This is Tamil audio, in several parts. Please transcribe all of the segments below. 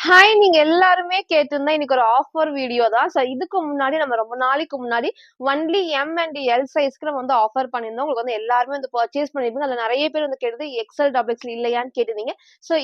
ஹாய்! நீங்க எல்லாருமே கேட்டிருந்த இன்னைக்கு ஒரு ஆஃபர் வீடியோ தான். இதுக்கு முன்னாடி நம்ம ரொம்ப நாளைக்கு முன்னாடி ஒன்லி எம் அண்ட் எல் சைஸ்க்கு நம்ம வந்து ஆஃபர் பண்ணியிருந்தோம். உங்களுக்கு வந்து எல்லாருமே வந்து பர்ச்சேஸ் பண்ணியிருப்பீங்க. அதுல நெறைய பேர் வந்து கேட்டது எக்ஸ்எல், டபுள் எக்ஸ்எல் இல்லையான்னு கேட்டிருந்தீங்க.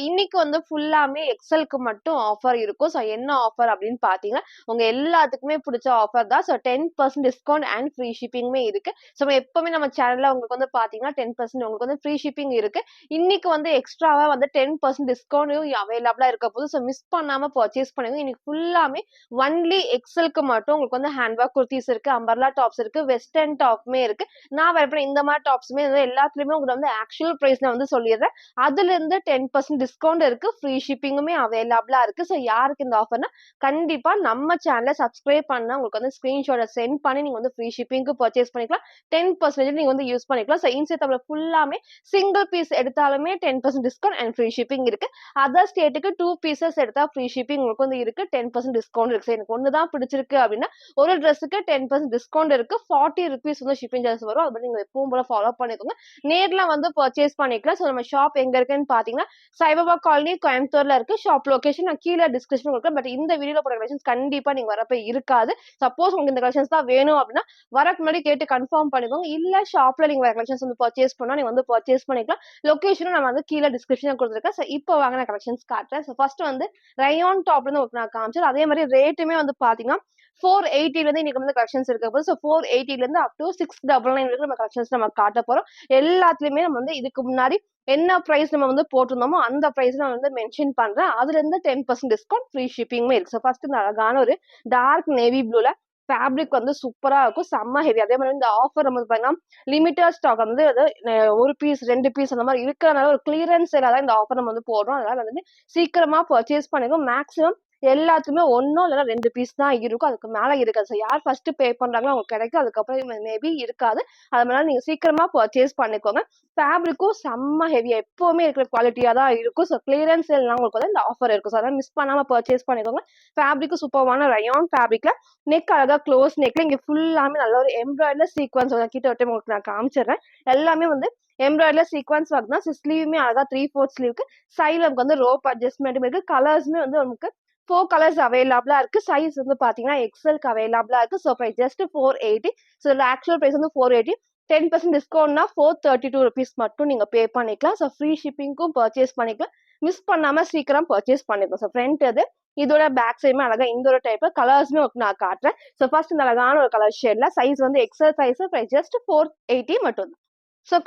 இன்னைக்கு வந்து ஃபுல்லாமே எக்ஸ்எல்க்கு மட்டும் ஆஃபர் இருக்கும். என்ன ஆஃபர் அப்படின்னு பார்த்தீங்கன்னா, உங்க எல்லாத்துக்குமே புடிச்ச ஆஃபர் தான். 10% டிஸ்கவுண்ட் அண்ட் ஃப்ரீ ஷிப்பிங்குமே இருக்கு. எப்பவுமே நம்ம சேனல்ல உங்களுக்கு வந்து பார்த்தீங்கன்னா, 10% உங்களுக்கு வந்து ஃப்ரீ ஷிப்பிங் இருக்கு. இன்னைக்கு வந்து எக்ஸ்ட்ராவா வந்து 10% டிஸ்கவுண்டும் அவைலபிளா இருக்க போது. மிஸ் பண்ணாம பர்ச்சேஸ் பண்ணுங்க. இன்னைக்கு ஃபுல்லாமே ஒன்லி எக்ஸல்க்கு மட்டும் உங்களுக்கு வந்து ஹேண்ட் பேக் குர்தீஸ் இருக்கு, அம்பர்லா டாப்ஸ் இருக்கு, வெஸ்டர்ன் டாப்புமே இருக்கு. நான் வரப்ப இந்த மாதிரி டாப்ஸுமே வந்து எல்லாத்துலயுமே உங்களுக்கு வந்து ஆக்சுவல் பிரைஸ் நான் வந்து சொல்லிடுறேன். அதுல இருந்து 10% டிஸ்கவுண்ட் இருக்கு. ஃப்ரீ ஷிப்பிங்குமே அவைலபிளா இருக்கு. யாருக்கு இந்த ஆஃபர்னா கண்டிப்பா நம்ம சேனலை சப்ஸ்கிரைப் பண்ணா உங்களுக்கு வந்து ஸ்கிரீன்ஷாட்டை சென்ட் பண்ணி நீங்க வந்து ஃப்ரீ ஷிப்பிங்க்கு பர்ச்சேஸ் பண்ணிக்கலாம். 10% நீங்க வந்து யூஸ் பண்ணிக்கலாம். இன்ஸ்டாகிராம்ல ஃபுல்லாமே சிங்கிள் பீஸ் எடுத்தாலுமே 10% டிஸ்கவுண்ட் அண்ட் ஃப்ரீ ஷிப்பிங் இருக்கு. அதர் ஸ்டேட்டுக்கு 2 பீசஸ் எடுத்தா ஃப்ரீ ஷிப்பிங் உங்களுக்கு வந்து இருக்கு. 10% டிஸ்கவுண்ட் இருக்கு. எனக்கு ஒண்ணு தான் பிடிச்சிருக்கு அப்படின்னா ஒரு ட்ரெஸ்ஸுக்கு 10% டிஸ்கவுண்ட் இருக்கு. 40 ருபீஸ் வந்து ஷிப்பிங் சார்ஜஸ் வரும். அது நீங்க எப்பவும் போல ஃபாலோ பண்ணிக்கோங்க. நேர்ல வந்து பர்ச்சேஸ் பண்ணிக்கலாம். நம்ம ஷாப் எங்க இருக்குன்னு பாத்தீங்கன்னா சைபாபா காலனி கோயம்புத்தூர்ல இருக்கு. ஷாப் லொகேஷன் நான் கீழே டிஸ்கிரிப்ஷன் கொடுக்குறேன். பட் இந்த வீடியோல போற கலெக்ஷன்ஸ் கண்டிப்பா நீங்க வரப்ப இருக்காது. சப்போஸ் உங்களுக்கு இந்த கலெக்ஷன்ஸ் தான் வேணும் அப்படின்னா வரக்கு முன்னாடி கேட்டு கன்ஃபார்ம் பண்ணிக்கோங்க. இல்ல ஷாப்ல நீங்க கலெக்ஷன்ஸ் வந்து பர்ச்சேஸ் பண்ணா நீங்க வந்து பர்ச்சேஸ் பண்ணிக்கலாம். லொகேஷனும் நான் வந்து கீழே டிஸ்கிரிப்ஷன் கொடுத்துருக்கேன். இப்போ வாங்க நான் கலெக்ஷன்ஸ் காட்டுறேன். ஃபர்ஸ்ட் வந்து ரயான் டாப்ல இருந்து உங்களுக்கு நான் காமிச்சேன். அதே மாதிரி ரேட்டுமே வந்து பாத்தீங்கன்னா 480 இருந்து இன்னைக்கு வந்து கலெக்ஷன்ஸ் இருக்க போது 480 இருந்து அப் டு 699 வரைக்கும் நம்ம கலெக்ஷன்ஸ் நம்ம காட்ட போறோம். எல்லாத்துலயுமே நம்ம வந்து இதுக்கு முன்னாடி என்ன பிரைஸ் நம்ம வந்து போட்டிருந்தோமோ அந்த பிரைஸ் நான் வந்து மென்ஷன் பண்றேன். அதுல இருந்து 10% டிஸ்கவுண்ட் ஃப்ரீ ஷிப்பிங்குமே இருக்கு. ஃபர்ஸ்ட் இந்த அழகான ஒரு டார்க் நேவி ப்ளூல ஃபேப்ரிக் வந்து சூப்பரா இருக்கும். செம்ம ஹெவி. அதே மாதிரி இந்த ஆஃபர் நம்ம பாத்தீங்கன்னா லிமிட்டட் ஸ்டாக் வந்து ஒரு பீஸ் 2 பீஸ் அந்த மாதிரி இருக்கிறனால ஒரு கிளியரன்ஸ் சேலா தான் இந்த ஆஃபர் நம்ம வந்து போடுறோம். அதனால வந்து சீக்கிரமா பர்ச்சேஸ் பண்ணிக்கோ. மேக்ஸிமம் எல்லாத்துக்குமே ஒன்னோ இல்லைன்னா 2 பீஸ் தான் இருக்கும். அதுக்கு மேல இருக்காது. யார் ஃபர்ஸ்ட் பே பண்றாங்களோ அவங்களுக்கு கிடைக்கும். அதுக்கப்புறம் மேபி இருக்காது. அதனால நீங்க சீக்கிரமா பர்ச்சேஸ் பண்ணிக்கோங்க. ஃபேப்ரிக்கும் செம்ம ஹெவியா எப்பவுமே இருக்கிற குவாலிட்டியா தான் இருக்கும். கிளியரன்ஸ் சேல்லாம் உங்களுக்கு வந்து இந்த ஆஃபர் இருக்கும். அதனால மிஸ் பண்ணாம பர்ச்சேஸ் பண்ணிக்கோங்க. ஃபேப்ரிக்கும் சூப்பரான ரயான் ஃபேப்ரிக்ல நெக் அழகா க்ளோஸ் நெக்ல இங்க ஃபுல்லாமே நல்ல ஒரு எம்ப்ராய்டரி சீக்வன்ஸ் கிட்ட ஒரு டைம் உங்களுக்கு நான் காமிச்சிடுறேன். எல்லாமே வந்து எம்ப்ராய்டரி சீக்வன்ஸ் ஒர்க் தான். ஸ்லீவுமே அழகா 3/4 ஸ்லீவுக்கு சைடுல நமக்கு வந்து ரோப் அட்ஜஸ்ட்மெண்ட்டும் இருக்கு. கலர்ஸ்மே வந்து நமக்கு 4 கலர்ஸ் அவைலபிளா இருக்கு. சைஸ் வந்து பாத்தீங்கன்னா எக்ஸ்எல்க்கு அவைலபிளா இருக்கு. Price just 480. ஆக்சுவல் பிரைஸ் வந்து 480. 10% டிஸ்கவுண்ட்னா 432 ருபீஸ் மட்டும் நீங்க பே பண்ணிக்கலாம். ஃப்ரீ ஷிப்பிங்க்கும் பர்ச்சேஸ் பண்ணிக்கலாம். மிஸ் பண்ணாம சீக்கிரம் பர்ச்சேஸ் பண்ணிக்கலாம். ஃப்ரண்ட் இது இதோட பேக் சைடுமே அழகா இந்த ஒரு டைப் கலர்ஸ்மே நான் காட்டுறேன். ஃபர்ஸ்ட் இந்த அழகான ஒரு கலர் ஷேட்ல சைஸ் வந்து எக்ஸ்எல் சைஸ் பிரைஸ் ஜஸ்ட் 480 மட்டும்.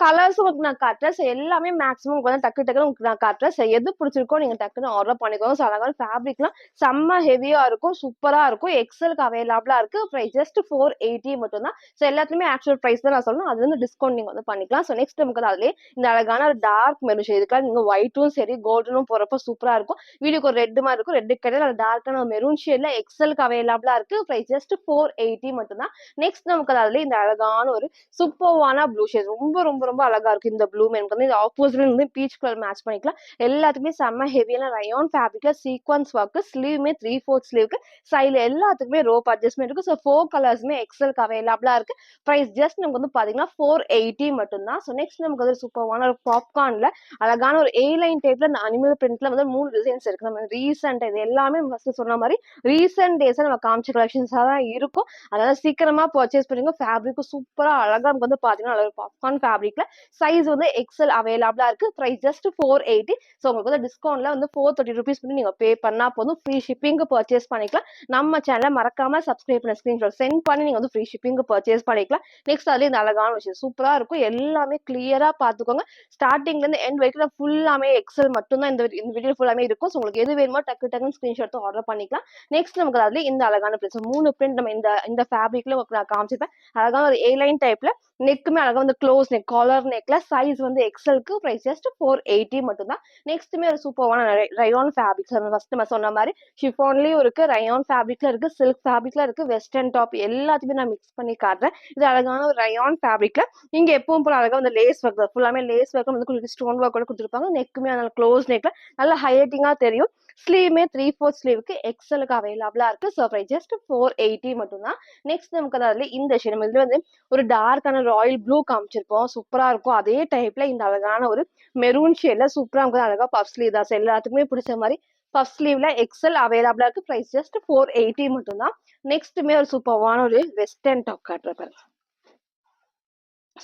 கலர்ஸும் உங்களுக்கு நான் காட்டுறேன். எல்லாமே மேக்ஸிமம் உங்களுக்கு வந்து டக்கு டக்குன்னு உங்களுக்கு நான் காட்டுறேன். எது பிடிச்சிருக்கோ நீங்க டக்குன்னு ஆர்டர் பண்ணிக்கோங்க. அழகான ஃபேப்ரிக்லாம் செம்ம ஹெவியா இருக்கும். சூப்பரா இருக்கும். எக்ஸலுக்கு அவைலபிளா இருக்கு. பிரைஸ் ஜஸ்ட் 480 மட்டும் தான். எல்லாத்துலயுமே ஆக்சுவல் பிரைஸ் தான் நான் சொல்லணும். அதுல இருந்து டிஸ்கவுண்ட் நீங்க வந்து பண்ணிக்கலாம். நெக்ஸ்ட் நமக்கு அதுலயே இந்த அழகான ஒரு டார்க் மெரூன் ஷேட் இதுக்கெல்லாம் நீங்க ஒயிட்டும் சரி கோல்டனும் போறப்ப சூப்பரா இருக்கும். வீடியோக்கு ஒரு ரெட் மாதிரி இருக்கும். ரெட் கிடையாது டார்க்கான மெரூன் ஷேட்ல எக்ஸலுக்கு அவைலபிளா இருக்கு. பிரைஸ் ஜஸ்ட் 480 மட்டும் தான். நெக்ஸ்ட் நமக்கு அதுல இந்த அழகான ஒரு சூப்பர்வான ப்ளூ ஷேட் ரொம்ப ரொம்ப ரொம்ப அழகா இருக்கு. இந்த ப்ளூ எனக்கு வந்து இது ஆப்போசிட்ல வந்து பீச் கலர் மேட்ச் பண்ணிக்கலாம். எல்லாத்துக்குமே செம்ம ஹெவியான ரயான் ஃபேப்ரிக்ல சீக்வன்ஸ் ஒர்க் ஸ்லீவுமே 3/4 ஸ்லீவுக்கு சைடுல எல்லாத்துக்குமே ரோப் அட்ஜஸ்ட்மெண்ட் இருக்கு. 4 கலர்ஸ்மே எக்ஸலுக்கு அவைலபிளா இருக்கு. பிரைஸ் ஜஸ்ட் நமக்கு வந்து பாத்தீங்கன்னா 480 மட்டும் தான். நெக்ஸ்ட் நமக்கு வந்து சூப்பர்வான ஒரு பாப்கார்ன்ல அழகான ஒரு ஏ லைன் டைப்ல இந்த அனிமல் பிரிண்ட்ல வந்து 3 டிசைன்ஸ் இருக்கு. நம்ம ரீசெண்ட் இது எல்லாமே ஃபர்ஸ்ட் சொன்ன மாதிரி ரீசெண்ட் டேஸ் நம்ம காமிச்ச கலெக்ஷன்ஸா தான் இருக்கும். அதனால சீக்கிரமா பர்ச்சேஸ் பண்ணுங்க. ஃபேப்ரிக்கும் சூப்பரா அழகா நமக்கு வந்து பாத்தீங்கன்னா பாப்கார்ன் ஃபேப்ரிக்ல சைஸ் வந்து எக்ஸ்எல் அவைலபிளா இருக்கு. Price just 480. உங்களுக்கு வந்து டிஸ்கவுண்ட்ல வந்து 430 ருபீஸ் பண்ணி நீங்க பே பண்ணா போதும். ஃப்ரீ ஷிப்பிங் பர்ச்சேஸ் பண்ணிக்கலாம். நம்ம சேனலை மறக்காம சப்ஸ்கிரைப் பண்ண ஸ்கிரீன்ஷாட் சென்ட் பண்ணி நீங்க வந்து ஃப்ரீ ஷிப்பிங் பர்ச்சேஸ் பண்ணிக்கலாம். நெக்ஸ்ட் அதுல இந்த அழகான விஷயம் சூப்பரா இருக்கும். எல்லாமே கிளியரா பாத்துக்கோங்க. ஸ்டார்டிங்ல இருந்து எண்ட் வரைக்கும் ஃபுல்லாமே எக்ஸ்எல் மட்டும் தான் இந்த வீடியோ ஃபுல்லாமே இருக்கும். உங்களுக்கு எது வேணுமோ டக்கு டக்குன்னு ஸ்கிரீன்ஷாட் ஆர்டர் பண்ணிக்கலாம். நெக்ஸ்ட் நமக்கு அதுல இந்த அழகான பிரிண்ட் 3 பிரிண்ட் நம்ம இந்த ஃபேப்ரிக்ல நான் காமிச்சிருப்பேன். அழகான ஒரு ஏ லைன் டைப்ல நெக்குமே அழகா வந்து க்ளோஸ் நெக் காலர் நெக்ல சைஸ் வந்து எக்ஸ்எல்க்கு பிரைஸ் ஜஸ்ட் 480 மட்டும் தான். நெக்ஸ்ட்டுமே ஒரு சூப்பரான ரயான் ஃபேப்ரிக் ஃபர்ஸ்ட் நம்ம சொன்ன மாதிரி ஷிஃபான்லயும் இருக்கு, ரயான் ஃபேப்ரிக்ல இருக்கு, சில்க் ஃபேப்ரிக்ல இருக்கு, வெஸ்டர்ன் டாப் எல்லாத்தையுமே நான் மிக்ஸ் பண்ணி காட்டுறேன். இது அழகான ஒரு ரயான் ஃபேப்ரிக்ல இங்க எப்பவும் போல அழகா வந்து லேஸ் ஒர்க் ஃபுல்லாமே லேஸ் ஒர்க் வந்து ஸ்டோன் ஒர்க் கூட கொடுத்துருப்பாங்க. நெக்குமே அதனால க்ளோஸ் நெக்ல நல்ல ஹைலைட்டிங்கா தெரியும். ஸ்லீவுமே 3/4 ஸ்லீவுக்கு எக்ஸ்எலுக்கு அவைலபிளா இருக்கு. பிரைஸ் ஜஸ்ட் 480 மட்டும் தான். நெக்ஸ்ட் நமக்கு அதுல இந்த ஷேட் நம்ம இதுல வந்து ஒரு டார்க்கான ராயல் ப்ளூ காமிச்சிருப்போம். சூப்பரா இருக்கும். அதே டைப்ல இந்த அழகான ஒரு மெரூன் ஷேட்ல சூப்பரா இருக்கும். அழகா பஃப் ஸ்லீவ் தான். எல்லாத்துக்குமே பிடிச்ச மாதிரி பஃப் ஸ்லீவ்ல எக்ஸல் அவைலபிளா இருக்கு. பிரைஸ் ஜஸ்ட் 480 மட்டும் தான். நெக்ஸ்ட்டுமே ஒரு சூப்பர்வான ஒரு வெஸ்டர்ன் டாப் காட்டுறேன் பாருங்க.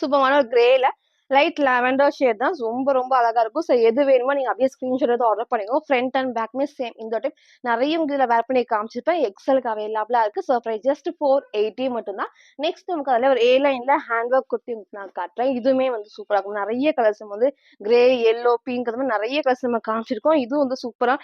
சூப்பரான ஒரு கிரேல லைட் லாவெண்டர் ஷேட் தான். ரொம்ப ரொம்ப அழகா இருக்கும். ஸோ எது வேணுமோ நீங்க அப்படியே ஸ்கிரீன்ஷாட் எடுத்து ஆர்டர் பண்ணிக்கோ. ஃப்ரண்ட் அண்ட் பேக்மே சேம். இந்த டைப் நிறைய இதில் வேர் பண்ணி காமிச்சிருப்பேன். எக்ஸலுக்கு அவைலபிளா இருக்கு. ஸோ ப்ரைஸ் ஜஸ்ட் 480 மட்டும் தான். நெக்ஸ்ட் நமக்கு அதில் ஒரு ஏ லைன்ல ஹேண்ட் ஒர்க் குர்த்தி நான் காட்டுறேன். இதுவுமே வந்து சூப்பராக இருக்கும். நிறைய கலர்ஸ் வந்து கிரே, எல்லோ, பிங்க் அந்த மாதிரி நிறைய கலர்ஸ் நம்ம காமிச்சிருக்கோம். இதுவும் வந்து சூப்பரா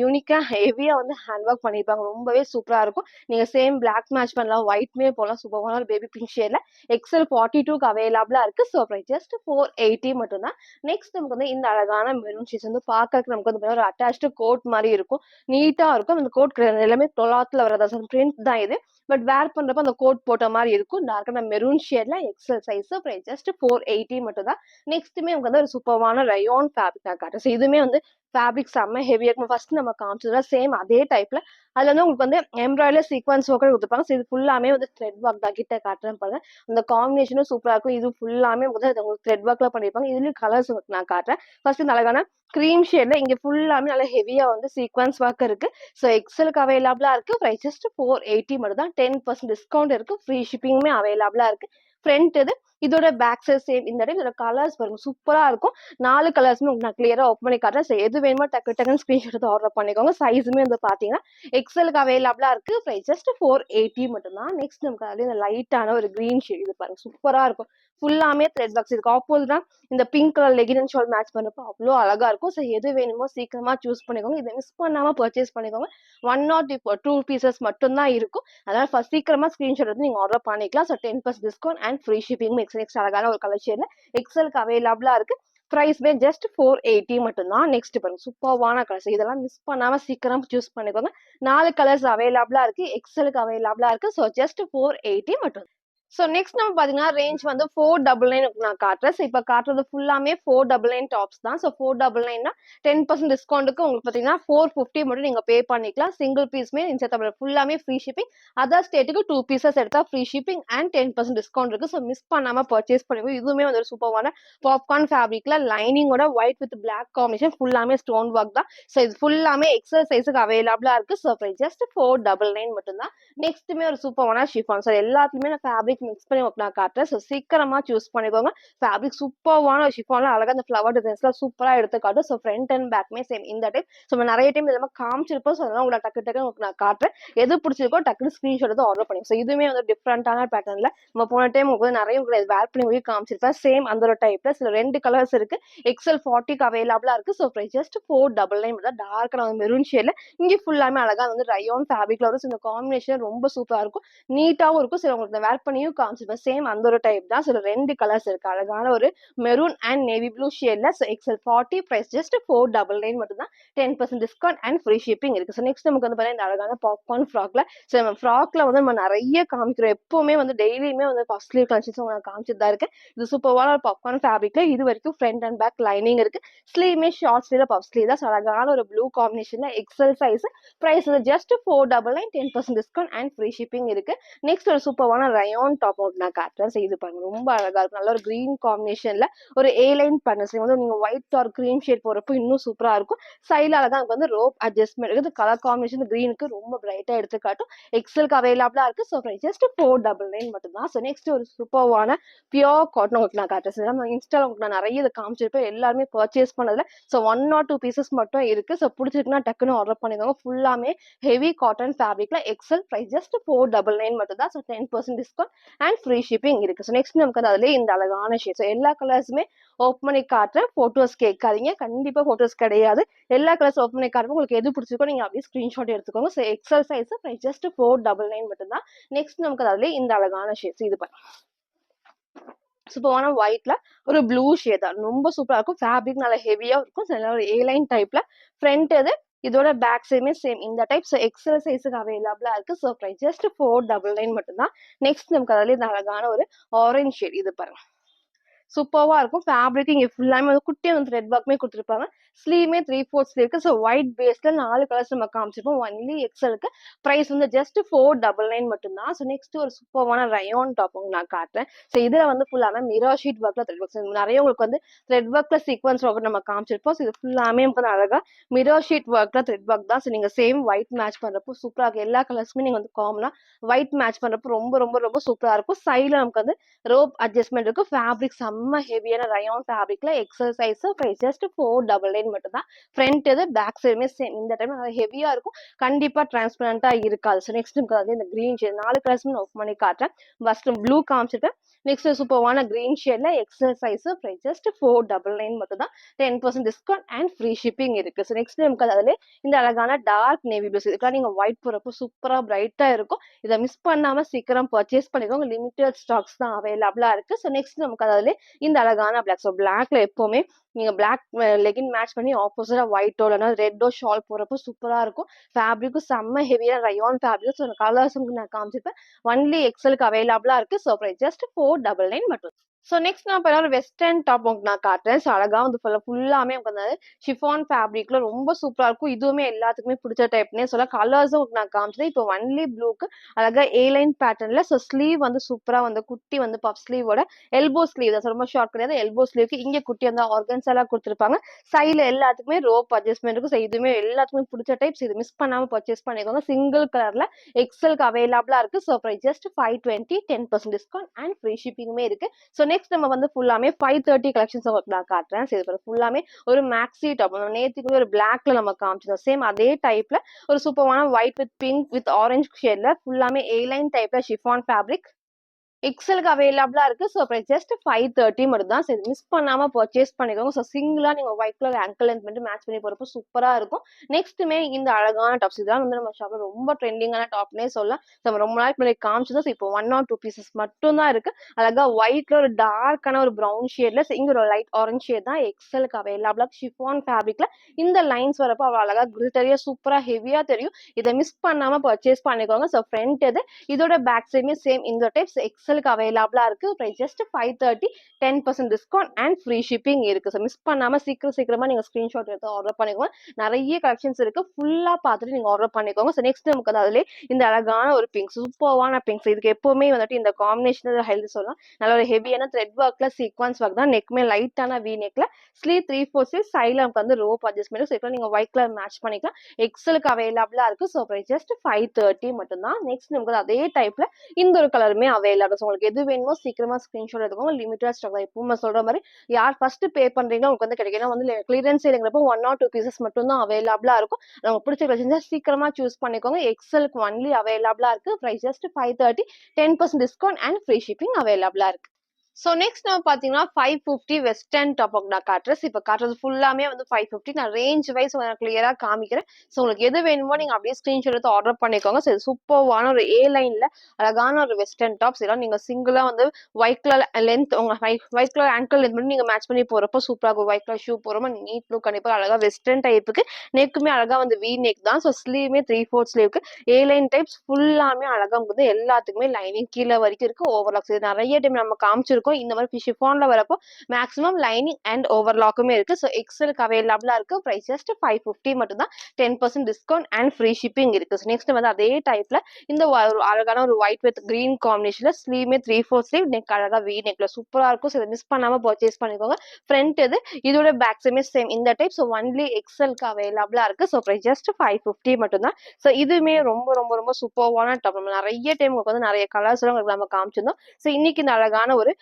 யூனிக்கா ஹெவியா வந்து ஹேண்ட் ஒர்க் பண்ணியிருப்பாங்க. ரொம்பவே சூப்பரா இருக்கும். நீங்க சேம் பிளாக் மேட்ச் பண்ணலாம், ஒயிட்மே போகலாம். சூப்பரான ஒரு பேபி பிங்க் ஷேட்ல எக்ஸல் 42க்கு அவைலபிளா இருக்கு. ஸோ ப்ரைஸ் ஜஸ்ட் 480 மட்டும் தான். நெக்ஸ்ட் நமக்கு வந்து இந்த அழகான மெரூன் ஷீட்ஸ் வந்து பார்க்கறதுக்கு நமக்கு வந்து ஒரு அட்டாச்டு கோட் மாதிரி இருக்கும். நீட்டா இருக்கும். இந்த கோட் எல்லாமே கிளாத்ல வரதா பிரிண்ட் தான் இது. பட் வேர் பண்றப்ப அந்த கோட் போட்ட மாதிரி இருக்கும். டார்க்கான மெரூன் ஷேட்ல எக்ஸல் சைஸ். பிரைஸ் ஜஸ்ட் 480 மட்டும் தான். நெக்ஸ்ட்டுமே நமக்கு வந்து ஒரு சூப்பரான ரயோன் ஃபேப்ரிக் காட்டுறேன். ஸோ இதுவுமே வந்து ஃபேப்ரிக் செம்ம ஹெவியா இருக்கும். ஃபர்ஸ்ட் நம்ம காமிச்சதுல சேம் அதே டைப்ல அதுல வந்து உங்களுக்கு வந்து எம்ப்ராய்டரி சீக்வன்ஸ் ஒர்க் கொடுத்துருப்பாங்க. ஸோ இது ஃபுல்லாமே வந்து த்ரெட் ஒர்க் தான். கிட்ட காட்டுறேன் பாருங்க. அந்த காம்பினேஷனும் சூப்பரா இருக்கும். இது ஃபுல்லாமே உங்களுக்கு த்ரெட் ஒர்க்ல பண்ணிருப்பாங்க. இதுலயும் கலர்ஸ் நான் காட்டுறேன். ஃபர்ஸ்ட் இந்த அழகான கிரீம் ஷேட்ல இங்க ஃபுல்லாமே நல்ல ஹெவியா வந்து சீக்வன்ஸ் ஒர்க் இருக்கு. ஸோ எக்ஸலுக்கு அவைலபிளா இருக்கு. பிரைஸ் ஜஸ்ட் 480 மட்டும் தான். 10% டிஸ்கவுண்ட் இருக்கு. ஃப்ரீ ஷிப்பிங்குமே அவைலபிளா இருக்கு. ஃப்ரண்ட் இது இதோட பேக் சைட் சேம். இந்த டைம் இதோட கலர்ஸ் பாருங்க சூப்பரா இருக்கும். 4 கலர்ஸுமே நான் கிளியரா ஓப்பன் பண்ணி காட்டுறேன். ஸோ எது வேணுமோ டக்கு டக்குன்னு ஸ்கிரீன்ஷாட் எடுத்து ஆர்டர் பண்ணிக்கோங்க. சைஸுமே வந்து பாத்தீங்கன்னா எக்ஸலுக்கு அவைலபிளா இருக்கு. பிரைஸ் ஜஸ்ட் 480 மட்டும் தான். நெக்ஸ்ட் நமக்கு அதுல இந்த லைட்டான ஒரு கிரீன் ஷேட் இது பாருங்க சூப்பரா இருக்கும். ஃபுல்லாமே த்ரெட் ஒர்க்ஸ். இதுக்கு ஆப்போசிட்டா இந்த pink colour legging and shawl match பண்ணப்போ அவ்வளோ அழகா இருக்கும். ஸோ எது வேணுமோ சீக்கிரமா சூஸ் பண்ணிக்கோங்க. இதை மிஸ் பண்ணாம பர்ச்சேஸ் பண்ணிக்கோங்க. 1 or 2 பீசஸ் மட்டும் தான் இருக்கும். அதனால ஃபர்ஸ்ட் சீக்கிரமா ஸ்கிரீன்ஷாட் எடுத்து நீங்க ஆர்டர் பண்ணிக்கலாம். So 10% discount and free shipping next அழகான ஒரு கலெக்ஷன்ல எக்ஸலுக்கு அவைலபிளா இருக்கு. பிரைஸ் ஜஸ்ட் 480 மட்டும் தான். நெக்ஸ்ட் பாருங்க சூப்பர்வான கலர்ஸ். இதெல்லாம் மிஸ் பண்ணாம சீக்கிரம் சூஸ் பண்ணிக்கோங்க. 4 கலர்ஸ் அவைலபிளா இருக்கு. எக்ஸலுக்கு அவைலபிளா இருக்கு. ஸோ ஜஸ்ட் 480 மட்டும். ஸோ நெக்ஸ்ட் நம்ம பார்த்தீங்கன்னா ரேஞ்ச் வந்து 499 நான் காட்டுறேன். ஸோ இப்போ காட்டுறது ஃபுல்லாமே 499 டாப்ஸ் தான். ஸோ 499 10% டிஸ்கவுண்ட்டுக்கு உங்களுக்கு பார்த்தீங்கன்னா 450 மட்டும் நீங்கள் பே பண்ணிக்கலாம். சிங்கிள் பீஸ்மே இந்த ஃபுல்லாமே ஃப்ரீ ஷிப்பிங். அதர் ஸ்டேட்டுக்கு 2 பீசஸ் எடுத்தால் ஃப்ரீ ஷிப்பிங் அண்ட் 10% டிஸ்கவுண்ட் இருக்கு. ஸோ மிஸ் பண்ணாமல் பர்ச்சேஸ் பண்ணுவோம். இதுவுமே வந்து ஒரு சூப்பரான பாப்கார்ன் ஃபேப்ரிக்ல லைனிங்கோட ஒயிட் வித் பிளாக் காம்பினேஷன் ஃபுல்லாமே ஸ்டோன் ஒர்க் தான். ஸோ இது ஃபுல்லாமே எக்ஸல் சைஸுக்கு அவைலபிளா இருக்கு. ஸோ ஜஸ்ட் 499 மட்டும் தான். நெக்ஸ்ட்டுமே ஒரு சூப்பரான ஷிஃபான். ஸோ எல்லாத்துலயுமே நான் ஃபேப்ரிக் மிக்ஸ் பண்ணி உங்களுக்கு நான் காட்டுறேன். ஸோ சீக்கிரமா சூஸ் பண்ணிக்கோங்க. ஃபேப்ரிக் சூப்பரான ஷிஃபான்ல அழகா அந்த ஃப்ளவர் டிசைன்ஸ்லாம் சூப்பரா எடுத்து காட்டும். ஸோ ஃப்ரண்ட் அண்ட் பேக்மே சேம் இந்த டைப். ஸோ நம்ம நிறைய டைம் இதெல்லாம் காமிச்சிருப்போம். ஸோ அதெல்லாம் உங்களுக்கு டக்கு டக்கு உங்களுக்கு நான் காட்டுறேன். எது பிடிச்சிருக்கோ டக்குனு ஸ்கிரீன்ஷாட் எடுத்து ஆர்டர் பண்ணி. ஸோ இதுவுமே வந்து டிஃப்ரெண்டான பேட்டர்ன்ல நம்ம போன டைம் உங்களுக்கு நிறைய உங்களுக்கு வேர் பண்ணி காமிச்சிருப்பேன். சேம் அந்த ஒரு டைப்ல சில 2 கலர்ஸ் இருக்கு. எக்ஸல் 40க்கு அவைலபிளா இருக்கு. ஸோ பிரைஸ் ஜஸ்ட் 499 தான். டார்க்கான மெரூன் ஷேட்ல இங்க ஃபுல்லாமே அழகா வந்து ரயோன் ஃபேப்ரிக்ல வரும். இந்த காம்பினேஷன் ரொம்ப சூப்பரா இருக்கும். நீட்டாவும் இருக்கும். சில உங்களுக்கு வேர் பண்ணியும் காமிச்சிருப்பேன். சேம் அந்த ஒரு டைப் தான். சில 2 கலர்ஸ் இருக்கு. அழகான ஒரு மெரூன் அண்ட் நேவி ப்ளூ ஷேட்ல. ஸோ எக்ஸல் 40 பிரைஸ் ஜஸ்ட் 499 மட்டும் தான். 10% டிஸ்கவுண்ட் அண்ட் ஃப்ரீ ஷிப்பிங் இருக்கு. ஸோ நெக்ஸ்ட் நமக்கு வந்து பாத்தீங்கன்னா இந்த அழகான பாப்கார்ன் ஃப்ராக்ல. ஸோ நம்ம ஃப்ராக்ல வந்து நம்ம நிறைய காமிக்கிறோம். எப்பவுமே வந்து டெய்லியுமே வந்து பஃப் ஸ்லீவ் கலெக்ஷன்ஸ் நான் காமிச்சிட்டு தான் இருக்கேன். இது சூப்பரான ஒரு பாப்கார்ன் ஃபேப்ரிக்ல இது வரைக்கும் ஃப்ரண்ட் அண்ட் பேக் லைனிங் இருக்கு. ஸ்லீவ்மே ஷார்ட் ஸ்லீவ்ல பஃப் ஸ்லீவ் தான். அழகான ஒரு ப்ளூ காம்பினேஷன்ல XL size. Price just 499 10% discount and free shipping இருக்கு. நெக்ஸ்ட் ஒரு சூப்பரான ரயோன் டாப் அவுட் நான் காட்டுறேன். ஸோ இது பாருங்க ரொம்ப அழகா இருக்கும். நல்ல ஒரு கிரீன் காம்பினேஷன்ல ஒரு ஏ லைன் பேட்டர்ன்ஸ் வந்து நீங்க ஒயிட் ஆர் கிரீம் ஷேட் போறப்போ இன்னும் சூப்பரா இருக்கும். சைட்ல அழகா வந்து ரோப் அட்ஜஸ்ட்மெண்ட் இருக்குது. கலர் காம்பினேஷன் கிரீனுக்கு ரொம்ப பிரைட்டா எடுத்து காட்டும். எக்ஸலுக்கு அவைலபிளா இருக்கு. ஸோ ஜஸ்ட் 499 மட்டும் தான். ஸோ நெக்ஸ்ட் ஒரு சூப்பரான பியோர் காட்டன் உங்களுக்கு நான் காட்டுறேன். நம்ம இன்ஸ்டால உங்களுக்கு நான் நிறைய இதை காமிச்சிருப்பேன். எல்லாருமே பர்ச்சேஸ் பண்ணதுல ஸோ 1 or 2 பீசஸ் மட்டும் இருக்கு. ஸோ பிடிச்சிருக்குன்னா டக்குன்னு ஆர்டர் பண்ணிக்கோங்க. ஃபுல்லாமே ஹெவி காட்டன் ஃபேப்ரிக்ல எக்ஸல் பிரைஸ் ஜஸ்ட் 499 மட்டும் தான். So 10% discount and free shipping இருக்கு. ஸோ நெக்ஸ்ட் நமக்கு அதுலேயே இந்த அழகான ஷேட். ஸோ எல்லா கலர்ஸுமே ஓப்பன் பண்ணி காட்டுறேன். போட்டோஸ் கேட்காதீங்க. கண்டிப்பா போட்டோஸ் கிடையாது. எல்லா கலர்ஸ் ஓப்பன் பண்ணி காட்டுறோம். உங்களுக்கு எது பிடிச்சிருக்கோ நீங்க அப்படியே ஸ்கிரீன்ஷாட் எடுத்துக்கோங்க. So XL size price just 499 மட்டும் தான். நெக்ஸ்ட் நமக்கு அதுலேயே இந்த அழகான ஷேட்ஸ் இது பாருங்க. சூப்பரான ஒயிட்ல ஒரு ப்ளூ ஷேட் தான். ரொம்ப சூப்பரா இருக்கும். ஃபேப்ரிக் நல்லா ஹெவியா இருக்கும். ஒரு ஏ லைன் டைப்ல ஃப்ரண்ட் இது. இதோட பேக் சைடுமே சேம் இந்த டைப். ஸோ எக்ஸல் சைஸுக்கு அவைலபிளா இருக்கு. ஸோ பிரைஸ் ஜஸ்ட் 499 மட்டும் தான். நெக்ஸ்ட் நமக்கு அதுல இந்த அழகான ஒரு ஆரஞ்சு ஷேட் இது பாருங்க. சூப்பர்வா இருக்கும். ஃபேப்ரிக் இங்க ஃபுல்லாமே வந்து குட்டியா வந்து த்ரெட் ஒர்க்குமே குடுத்துருப்பாங்க. ஸ்லீவுமே 3/4 ஸ்லீவ் இருக்கு. ஸோ ஒயிட் பேஸ்ல 4 கலர்ஸ் நம்ம காமிச்சிருப்போம். ஒன்லி எக்ஸலுக்கு. பிரைஸ் வந்து ஜஸ்ட் 499 மட்டும் தான். ஸோ நெக்ஸ்ட் ஒரு சூப்பர்வான ரயான் டாப் உங்களுக்கு நான் காட்டுறேன். ஸோ இதுல வந்து ஃபுல்லாமே மிரர் ஷீட் ஒர்க்ல த்ரெட் ஒர்க்ஸ் நெறைய உங்களுக்கு வந்து த்ரெட் ஒர்க்ல சீக்வன்ஸ் ஒர்க் நம்ம காமிச்சிருப்போம். ஸோ இது ஃபுல்லாமே வந்து அழகா மிரர் ஷீட் ஒர்க்ல த்ரெட் ஒர்க் தான். ஸோ நீங்க சேம் ஒயிட் மேட்ச் பண்றப்போ சூப்பரா இருக்கும். எல்லா கலர்ஸ்மே நீங்க வந்து காமனா ஒயிட் மேட்ச் பண்றப்போ ரொம்ப ரொம்ப ரொம்ப சூப்பரா இருக்கும். சைடுல நமக்கு வந்து ரோப் அட்ஜஸ்ட்மெண்ட் இருக்கு. ஃபேப்ரிக் செம்ம ஹெவியான ரயான் ஃபேப்ரிக்ல எக்ஸல் சைஸ் ஜஸ்ட் 499 மட்டும் தான். ஃப்ரண்ட் இது பேக் சைடுமே சேம். இந்த டைம் ஹெவியா இருக்கும். கண்டிப்பா டிரான்ஸ்பரண்டா இருக்காது. ஸோ நெக்ஸ்ட் வந்து இந்த கிரீன் ஷேட் 4 கலர்ஸ்மே ஆஃப் பண்ணி காட்டுறேன். ஃபர்ஸ்ட் ப்ளூ காமிச்சிருக்கேன். நெக்ஸ்ட் சூப்பர்வான கிரீன் ஷேட்ல எக்ஸல் சைஸ் பிரைஸ் ஜஸ்ட் 499 மட்டும் தான். 10% டிஸ்கவுண்ட் அண்ட் ஃப்ரீ ஷிப்பிங் இருக்கு. ஸோ நெக்ஸ்ட் நமக்கு அதுல இந்த அழகான டார்க் நேவி ப்ளூ இதுக்கெல்லாம் நீங்க ஒயிட் போறப்போ சூப்பரா பிரைட்டா இருக்கும். இதை மிஸ் பண்ணாம சீக்கிரம் பர்ச்சேஸ் பண்ணிக்கோங்க. லிமிடெட் ஸ்டாக்ஸ் தான் அவைலபிளா இருக்கு. ஸோ நெக்ஸ்ட் நமக்கு அதுல இந்த அழகான பிளாக். ஸோ பிளாக்ல எப்பவுமே நீங்க பிளாக் லெகின் மேட்ச் பண்ணி ஆப்போசிட்டா ஒயிட்டோ இல்லைன்னா ரெட்டோ ஷால் போறப்போ சூப்பரா இருக்கும். ஃபேப்ரிக்கும் செம்ம ஹெவியா ரயான் ஃபேப்ரிக். ஸோ கலர்ஸும் நான் காமிச்சிருப்பேன். ஒன்லி எக்ஸலுக்கு அவைலபிளா இருக்கு. ஸோ பிரைஸ் ஜஸ்ட் 499 மட்டும். ஸோ நெக்ஸ்ட் நான் இப்போ ஒரு வெஸ்டர்ன் டாப் உங்களுக்கு நான் காட்டுறேன். ஸோ அழகா வந்து ஃபுல்லாமே வந்து ஷிஃபான் ஃபேப்ரிக்ல ரொம்ப சூப்பரா இருக்கும். இதுவுமே எல்லாத்துக்குமே பிடிச்ச டைப்னே சொல்ல. கலர்ஸும் உங்களுக்கு நான் காமிச்சேன். இப்போ ஒன்லி ப்ளூக்கு அழகா ஏலைன் பேட்டர்ன்ல. ஸோ ஸ்லீவ் வந்து சூப்பரா வந்து குட்டி வந்து பஃப் ஸ்லீவோட எல்போ ஸ்லீவ் தான். ரொம்ப ஷார்ட் கிடையாது. எல்போ ஸ்லீவ்க்கு இங்க குட்டி வந்து ஆர்கன்ஸ் எல்லாம் கொடுத்துருப்பாங்க. சைடுல எல்லாத்துக்குமே ரோப் அட்ஜஸ்ட்மெண்ட் இருக்கும். ஸோ இதுவுமே எல்லாத்துக்குமே பிடிச்ச டைப்ஸ். இது மிஸ் பண்ணாம பர்ச்சேஸ் பண்ணிக்கோங்க. சிங்கிள் கலர்ல எக்ஸலுக்கு அவைலபிளா இருக்கு. So price just 520 10% discount and free ஷிப்பிங்குமே இருக்கு. ஸோ நெக்ஸ்ட் நம்ம வந்து ஃபுல்லாமே 530 கலெக்ஷன்ஸ் உங்களுக்கு நான் காட்டுறேன். சரி ஃபுல்லாமே ஒரு மேக்ஸி டாப். நேற்றுக்கு ஒரு பிளாக்ல நம்ம காமிச்சிருந்தோம். சேம் அதே டைப்ல ஒரு சூப்பரான white with pink with orange ஷேட்ல ஃபுல்லாமே ஏலைன் டைப்ல ஷிஃபான் ஃபேப்ரிக் எக்ஸலுக்கு அவைலபிளா இருக்கு. ஸோ பிரைஸ் ஜஸ்ட் 530 மட்டும் தான். சரி மிஸ் பண்ணாம பர்ச்சேஸ் பண்ணிக்கோங்க. ஸோ சிங்கிளா நீங்க ஒயிட் கலர் ஆங்கிள் லென்த் மட்டும் மேட்ச் பண்ணி போறப்போ சூப்பரா இருக்கும். நெக்ஸ்ட்டுமே இந்த அழகான டாப்ஸ் இதெல்லாம் வந்து நம்ம ஷாப்ல ரொம்ப ட்ரெண்டிங்கான டாப்னே சொல்லலாம். நம்ம ரொம்ப நாளைக்கு முன்னாடி காமிச்சதும் இப்போ 1 or 2 பீசஸ் மட்டும் தான் இருக்கு. அழகா ஒயிட்ல ஒரு டார்க்கான ஒரு ப்ரௌன் ஷேட்ல இங்க ஒரு லைட் ஆரஞ்ச் ஷேட் தான் எக்ஸலுக்கு அவைலபிளா ஷிஃபான் ஃபேப்ரிக்ல இந்த லைன்ஸ் வரப்போ அவ்வளோ அழகா கிரிட்டரியா சூப்பரா ஹெவியா தெரியும். இதை மிஸ் பண்ணாம பர்ச்சேஸ் பண்ணிக்கோங்க. ஸோ ஃப்ரண்ட் இது இதோட பேக் சைடுமே சேம் இந்த டைப்ஸ் எக்ஸலுக்கு அவைலபிளா இருக்கு. Price just 530 10% discount and free shipping இருக்கு. ஸோ மிஸ் பண்ணாம சீக்கிரமா நீங்க ஸ்கிரீன்ஷாட் எடுத்து ஆர்டர் பண்ணிக்கோங்க. நிறைய கலெக்ஷன்ஸ் இருக்கு. ஃபுல்லா பார்த்துட்டு நீங்க ஆர்டர் பண்ணிக்கோங்க. ஸோ நெக்ஸ்ட் நமக்கு அதுல இந்த அழகான ஒரு பிங்க் சூப்பர்வான பிங்க். இதுக்கு எப்பவுமே வந்துட்டு இந்த காம்பினேஷன் ஹெல்த் சொல்லலாம். நல்ல ஒரு ஹெவியான த்ரெட் ஒர்க்ல சீக்வன்ஸ் ஒர்க் தான். நெக்மே லைட்டான வி நெக்ல ஸ்லீவ் 3/4 ஸ்லீவ் சைட்ல நமக்கு வந்து ரோப் அட்ஜஸ்ட்மெண்ட். ஸோ நீங்க ஒயிட் கலர் மேட்ச் பண்ணிக்கலாம். எக்ஸலுக்கு அவைலபிளா இருக்கு. ஸோ பிரைஸ் ஜஸ்ட் 530 மட்டும் தான். நெக்ஸ்ட் நமக்கு அதே டைப்ல இந்த ஒரு கலருமே அவைலபிள். உங்களுக்கு எது வேணுமோ சீக்கிரமா ஸ்கிரீன்ஷாட் எடுத்துக்கோங்க. லிமிட்டட் ஸ்டாக் தான். எப்பவுமே சொல்ற மாதிரி யார் ஃபர்ஸ்ட் பே பண்றீங்களோ உங்களுக்கு வந்து கிடைக்கும். ஏன்னா வந்து கிளியரன்ஸ் சேல்ங்கிறப்போ 1 or 2 பீசஸ் மட்டும் தான் அவைலபிளா இருக்கும். நமக்கு பிடிச்ச கலெக்ஷன்ஸ் சீக்கிரமா சூஸ் பண்ணிக்கோங்க. எக்ஸலுக்கு ஒன்லி அவைலபிளா இருக்கு. Price just 530 10% discount and free shipping அவைலபிளா இருக்கு. ஸோ நெக்ஸ்ட் நம்ம பார்த்தீங்கன்னா 550 வெஸ்டர்ன் டாப் நான் காட்டுறேன். இப்போ காட்டுறது ஃபுல்லாமே வந்து 550. நான் ரேஞ்ச் வைஸ் நான் கிளியரா காமிக்கிறேன். ஸோ உங்களுக்கு எது வேணுமோ நீங்க அப்படியே ஸ்கிரீன்ஷாட் எடுத்து ஆர்டர் பண்ணிக்கோங்க. ஸோ சூப்பர்வான ஒரு ஏ லைன்ல அழகான ஒரு வெஸ்டர்ன் டாப்ஸ் இதெல்லாம் நீங்க சிங்கிளா வந்து ஒயிட் கலர் லென்த் உங்க ஒயிட் கலர் ஆங்கிள் லென்த் மட்டும் நீங்க மேட்ச் பண்ணி போறப்போ சூப்பரா இருக்கும். ஒயிட் கலர் ஷூ போறப்போ நீட் லுக் கண்டிப்பா அழகா வெஸ்டர்ன் டைப்புக்கு நெக்குமே அழகா வந்து வி நெக் தான். ஸோ ஸ்லீவுமே 3/4 ஸ்லீவுக்கு ஏ லைன் டைப்ஸ் ஃபுல்லாமே அழகா வந்து எல்லாத்துக்குமே லைனிங் கீழே வரைக்கும் இருக்கு. ஓவர்லாக்ஸ் இது நிறைய டைம் நம்ம காமிச்சிருக்கோம். இந்த மாதிரி ஷிஃபான்ல வரப்போ மேக்ஸிமம் லைனிங் அண்ட் ஓவர்லாக்குமே இருக்கு. ஸோ எக்ஸலுக்கு அவைலபிளா இருக்கு. பிரைஸ் ஜஸ்ட் 550 மட்டும் தான். 10% டிஸ்கவுண்ட் அண்ட் ஃப்ரீ ஷிப்பிங் இருக்கு. நெக்ஸ்ட் வந்து அதே டைப்ல இந்த ஒரு அழகான ஒரு ஒயிட் வித் கிரீன் காம்பினேஷன்ல ஸ்லீவ்மே 3/4 ஸ்லீவ் நெக் அழகா வி நெக்ல சூப்பரா இருக்கும். ஸோ இதை மிஸ் பண்ணாம பர்ச்சேஸ் பண்ணிக்கோங்க. ஃப்ரண்ட் இது இதோட பேக் சைடுமே சேம் இந்த டைப். ஸோ ஒன்லி எக்ஸலுக்கு அவைலபிளா இருக்கு. ஸோ பிரைஸ் ஜஸ்ட் 550 மட்டும் தான். ஸோ இதுவுமே ரொம்ப ரொம்ப ரொம்ப சூப்பர்வான டாப். நம்ம நிறைய டைம் உங்களுக்கு வந்து நிறைய கலர்ஸ் நம்ம காமிச்சிருந்தோம். ஸோ இன்னைக்கு இந்த அழகான ஒரு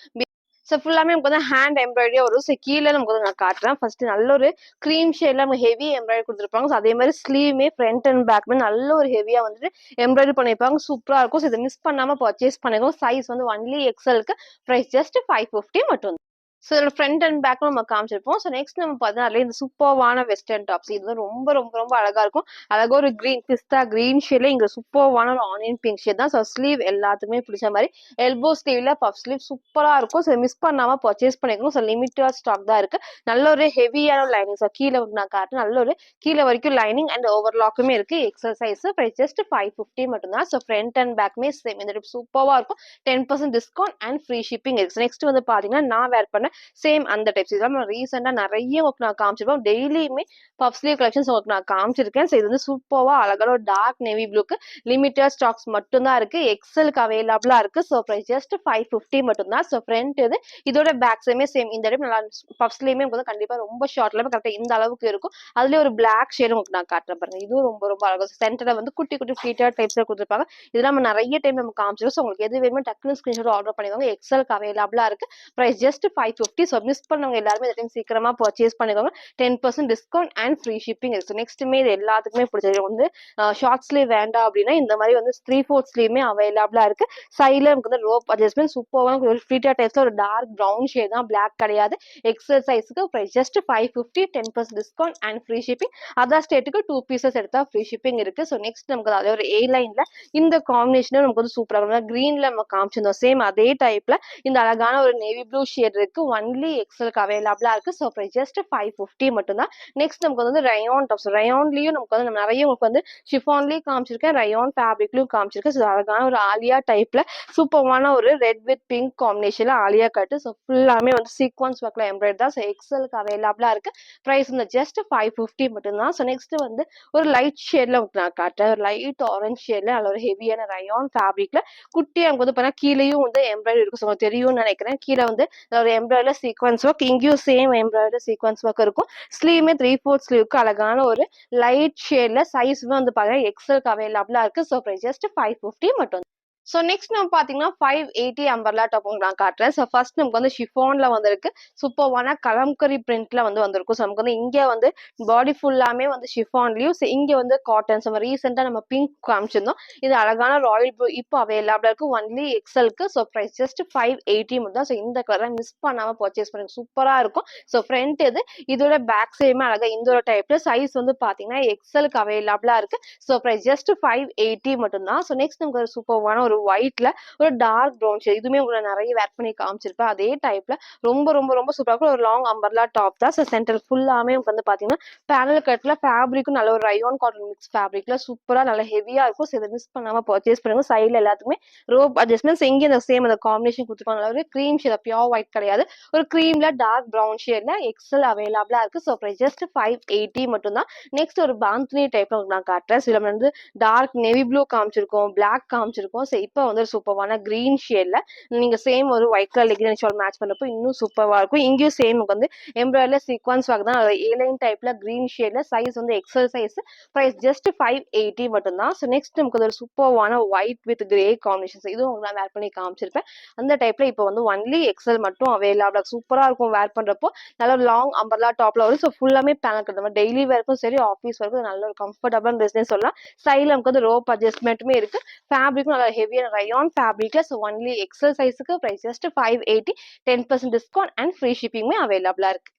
ஸோ ஃபுல்லாமே நமக்கு வந்து ஹேண்ட் எம்ப்ராய்டரியா வரும். ஸோ கீழே நமக்கு வந்து நான் காட்டுறேன். ஃபர்ஸ்ட் நல்ல ஒரு க்ரீம் ஷேட்ல நம்ம ஹெவி எம்ப்ராய்டரி கொடுத்துருப்பாங்க. ஸோ அதே மாதிரி ஸ்லீவுமே ஃப்ரண்ட் அண்ட் பேக்மே நல்ல ஒரு ஹெவியா வந்துட்டு எம்ப்ராய்டரி பண்ணியிருப்பாங்க. சூப்பரா இருக்கும். ஸோ இதை மிஸ் பண்ணாம பர்ச்சேஸ் பண்ணிக்கோங்க. சைஸ் வந்து ஒன்லி எக்ஸலுக்கு. பிரைஸ் ஜஸ்ட் 550 மட்டும். ஸோ இதோட ஃப்ரண்ட் அண்ட் பேக்கும் நம்ம காமிச்சிருப்போம். ஸோ நெக்ஸ்ட் நம்ம பார்த்தா இந்த சூப்பர்வான வெஸ்டர்ன் டாப்ஸ் இது வந்து ரொம்ப ரொம்ப ரொம்ப அழகா இருக்கும். அழகா ஒரு கிரீன் பிஸ்தா கிரீன் ஷேட்ல இங்க சூப்பர்வான ஒரு ஆனியன் பிங்க் ஷேட் தான். ஸோ ஸ்லீவ் எல்லாத்துக்குமே பிடிச்ச மாதிரி எல்போ ஸ்லீவ்ல பஃப் ஸ்லீவ் சூப்பரா இருக்கும். ஸோ மிஸ் பண்ணாம பர்ச்சேஸ் பண்ணிக்கோங்க. ஸோ லிமிட்டட் ஸ்டாக் தான் இருக்கு. நல்ல ஒரு ஹெவியான லைனிங். ஸோ கீழே நான் காட்டுறேன். நல்ல ஒரு கீழே வரைக்கும் லைனிங் அண்ட் ஓவர்லாக்குமே இருக்கு. எக்ஸசைஸ் பிரைஸ் ஜஸ்ட் 550 மட்டும் தான். ஸோ ஃப்ரண்ட் அண்ட் பேக்மே சேம் இந்த சூப்பரா இருக்கும். 10% டிஸ்கவுண்ட் அண்ட் ஃப்ரீ ஷிப்பிங் இருக்கு. நெக்ஸ்ட் வந்து பாத்தீங்கன்னா நான் வேர் பண்ண சேம் அந்த டைப்ஸ். இதெல்லாம் நான் ரீசெண்டா நிறைய உங்களுக்கு நான் காமிச்சிருப்பேன். டெய்லியுமே பஃப் ஸ்லீவ் கலெக்ஷன்ஸ் உங்களுக்கு நான் காமிச்சிருக்கேன். ஸோ இது வந்து சூப்பர்வா அழகான ஒரு டார்க் நேவி ப்ளூக்கு லிமிட்டட் ஸ்டாக்ஸ் மட்டும் தான் இருக்கு. எக்ஸலுக்கு அவைலபிளா இருக்கு. ஸோ ப்ரைஸ் ஜஸ்ட் 550 மட்டும் தான். ஸோ ஃப்ரண்ட் இது இதோட பேக் சைடுமே சேம். இந்த டைப் நல்லா பஃப்ஸ்லயுமே உங்களுக்கு கண்டிப்பா ரொம்ப ஷார்ட்ல கரெக்டா இந்த அளவுக்கு இருக்கும். அதுலயே ஒரு பிளாக் ஷேடும் உங்களுக்கு நான் காட்டுறேன் பாருங்க. இதுவும் ரொம்ப ரொம்ப அழகா சென்டர்ல வந்து குட்டி குட்டி ஃபிளீட்டட் டைப்ஸ்ல கொடுத்துருப்பாங்க. இதெல்லாம் நம்ம நிறைய டைம் நம்ம காமிச்சிருக்கோம். ஸோ உங்களுக்கு எது வேணுமோ டக்குனு ஸ்கிரீன்ஷாட் ஆர்டர் பண்ணிக்கோங்க. எக்ஸலுக்கு அவைலபிளா இருக்கு. Price just 550. ஸோ மிஸ் பண்ணவங்க எல்லாருமே இந்த டைம் சீக்கிரமா பர்ச்சேஸ் பண்ணிக்கோங்க. 10% டிஸ்கவுண்ட் அண்ட் ஃப்ரீ ஷிப்பிங் இருக்கு. நெக்ஸ்ட்டுமே இது எல்லாத்துக்குமே பிடிச்சது வந்து ஷார்ட் ஸ்லீவ் வேண்டாம் அப்படின்னா இந்த மாதிரி வந்து 3/4 ஸ்லீவ்மே அவைலபிளா இருக்கு. சைட்ல நமக்கு வந்து ரோப் அட்ஜஸ்ட்மெண்ட் சூப்பரான ஒரு ஃபிளீட்டட் டைப்ஸ்ல ஒரு டார்க் ப்ரௌன் ஷேட் தான், பிளாக் கிடையாது. எக்ஸல் சைஸ்க்கு price just 550, 10% discount and free shipping. Other ஸ்டேட்டுக்கு 2 பீசஸ் எடுத்தா ஃப்ரீ ஷிப்பிங் இருக்கு. ஸோ நெக்ஸ்ட் நமக்கு அதே ஒரு ஏ லைன்ல இந்த காம்பினேஷனும் நமக்கு வந்து சூப்பராக இருக்கும். கிரீன்ல நம்ம காமிச்சிருந்தோம் சேம் அதே டைப்ல இந்த அழகான ஒரு நேவி ப்ளூ ஷேட் இருக்கு. ஒன்லி எக்ஸலுக்கு அவைலபிளா இருக்கு. ஸோ ப்ரைஸ் ஜஸ்ட் 550 மட்டும் தான். நெக்ஸ்ட் நமக்கு வந்து ரயான் டாப்ஸ். ரயான்லயும் நமக்கு வந்து நம்ம நிறைய உங்களுக்கு வந்து ஷிஃபான்லயும் காமிச்சிருக்கேன், ரயான் ஃபேப்ரிக்லயும் காமிச்சிருக்கேன். ஸோ அழகான ஒரு ஆலியா டைப்ல சூப்பரான ஒரு ரெட் வித் பிங்க் காம்பினேஷன்ல ஆலியா கட்டு. ஸோ ஃபுல்லாமே வந்து சீக்வன்ஸ் ஒர்க்ல எம்ப்ராய்டரி தான். ஸோ எக்ஸலுக்கு அவைலபிளா இருக்கு. ப்ரைஸ் வந்து ஜஸ்ட் 550 மட்டும் தான். ஸோ நெக்ஸ்ட் வந்து ஒரு லைட் ஷேட்ல உங்களுக்கு நான் காட்டுறேன். ஒரு லைட் ஆரஞ்ச் ஷேட்ல நல்ல ஒரு ஹெவியான ரயான் ஃபேப்ரிக்ல குட்டியா நமக்கு வந்து பார்த்தா கீழேயும் வந்து எம்ப்ராய்டரி இருக்கும். ஸோ தெரியும்னு நினைக்கிறேன். கீழே வந்து ஒரு எம்ப்ராய்டரி சீக்வன்ஸ் ஒர்க், இங்கேயும் சேம் எம்ப்ராய்டரி சீக்வன்ஸ் ஒர்க் இருக்கும். ஸ்லீவ்மே 3/4 ஸ்லீவுக்கு அழகான ஒரு லைட் ஷேட்ல சைஸ்மே வந்து பாத்தீங்கன்னா எக்ஸலுக்கு அவைலபிளா இருக்கு. ஸோ ப்ரைஸ் ஜஸ்ட் 550 மட்டும். ஸோ நெக்ஸ்ட் நம்ம பார்த்தீங்கன்னா 580 அம்பர்லா டாப் உங்களுக்கு நான் காட்டுறேன். ஸோ ஃபர்ஸ்ட் நமக்கு வந்து ஷிஃபான்ல வந்திருக்கு. சூப்பர்வான கலம்கரி பிரிண்ட்ல வந்து வந்திருக்கும். ஸோ நமக்கு வந்து இங்கே வந்து பாடி ஃபுல்லாமே வந்து ஷிஃபான்லயும் இங்கே வந்து காட்டன்ஸ் நம்ம ரீசெண்டாக நம்ம பிங்க் காமிச்சிருந்தோம். இது அழகான ராயல் ப்ளூ இப்போ அவைலபிளா இருக்கு ஒன்லி எக்ஸலுக்கு. ஸோ ப்ரைஸ் ஜஸ்ட் 580 மட்டும் தான். ஸோ இந்த கலரை மிஸ் பண்ணாம பர்ச்சேஸ் பண்ணுங்க, சூப்பரா இருக்கும். ஸோ ஃப்ரண்ட் இது இதோட பேக் சைடுமே அழகா இந்த ஒரு டைப்ல சைஸ் வந்து பாத்தீங்கன்னா எக்ஸலுக்கு அவைலபிளா இருக்கு. ஸோ ப்ரைஸ் ஜஸ்ட் 580 மட்டும் தான். ஸோ நெக்ஸ்ட் நமக்கு ஒரு சூப்பர்வான ஒரு ஒயிட்ல ஒரு டார்க் ப்ரௌன் ஷேட், இதுவுமே உங்களை நிறைய வேர் பண்ணி காமிச்சிருப்பேன். அதே டைப்ல ரொம்ப ரொம்ப ரொம்ப சூப்பரா இருக்கும். ஒரு லாங் அம்பர்லா டாப் தான். ஸோ சென்டர் ஃபுல்லாமே வந்து பாத்தீங்கன்னா பேனல் கட்ல ஃபேப்ரிக்கும் நல்ல ஒரு ரயோன் காட்டன் மிக்ஸ் ஃபேப்ரிக்ல சூப்பரா நல்ல ஹெவியா இருக்கும். ஸோ இதை மிஸ் பண்ணாம பர்ச்சேஸ் பண்ணுங்க. சைட்ல எல்லாத்துக்குமே ரோப் அட்ஜஸ்ட்மெண்ட்ஸ் இங்கே இந்த சேம் அந்த காம்பினேஷன் கொடுத்துருப்பாங்க. ஒரு கிரீம் ஷேட், பியோர் ஒயிட் கிடையாது, ஒரு கிரீம்ல டார்க் ப்ரௌன் ஷேட்ல எக்ஸல் அவைலபிளா இருக்கு. ஸோ ப்ரைஸ் ஜஸ்ட் 580 மட்டும் தான். நெக்ஸ்ட் ஒரு பாந்தினி டைப்ல நான் காட்டுறேன். சில வந்து டார்க் நேவி ப்ளூ காமிச்சிருக்கோம், பிளாக் காமிச்சிருக்கோம். ஸோ இப்போ வந்து சூப்பரான கிரீன் ஷேட்ல நீங்க சேம் ஒரு white colour legging shawl match பண்ணப்போ இன்னும் சூப்பரா இருக்கும். இங்கேயும் சேம் வந்து எம்ப்ராய்டரி சீக்வன்ஸ் ஒர்க் தான். ஏலைன் டைப்ல கிரீன் ஷேட்ல சைஸ் வந்து எக்ஸல் சைஸ். பிரைஸ் ஜஸ்ட் 580 மட்டும் தான். ஸோ நெக்ஸ்ட் நமக்கு ஒரு சூப்பரான ஒயிட் வித் கிரே காம்பினேஷன், இதுவும் உங்களுக்கு நான் வேர் பண்ணி காமிச்சிருப்பேன். அந்த டைப்ல இப்போ வந்து ஒன்லி எக்ஸல் மட்டும் அவைலபிளா சூப்பரா இருக்கும் வேர் பண்றப்போ. நல்ல ஒரு லாங் அம்பர்லா டாப்ல வரும். ஸோ ஃபுல்லாமே பேனல் கட், நம்ம டெய்லி வேர்க்கும் சரி ஆஃபீஸ் வரைக்கும் நல்ல ஒரு கம்ஃபர்டபுளான பிசினஸ் சொல்லலாம். சைட்ல நமக்கு வந்து ரோப் அட்ஜஸ்ட்மெண்ட்டுமே இருக்கு. ஃபேப்ரிக்கும் நல்லா ஹெவியான ரயான் ஃபேப்ரிக்ல. ஸோ ஒன்லி எக்ஸல் சைஸுக்கு price just 580, 10% discount and free ஷிப்பிங்குமே அவைலபிளா இருக்கு.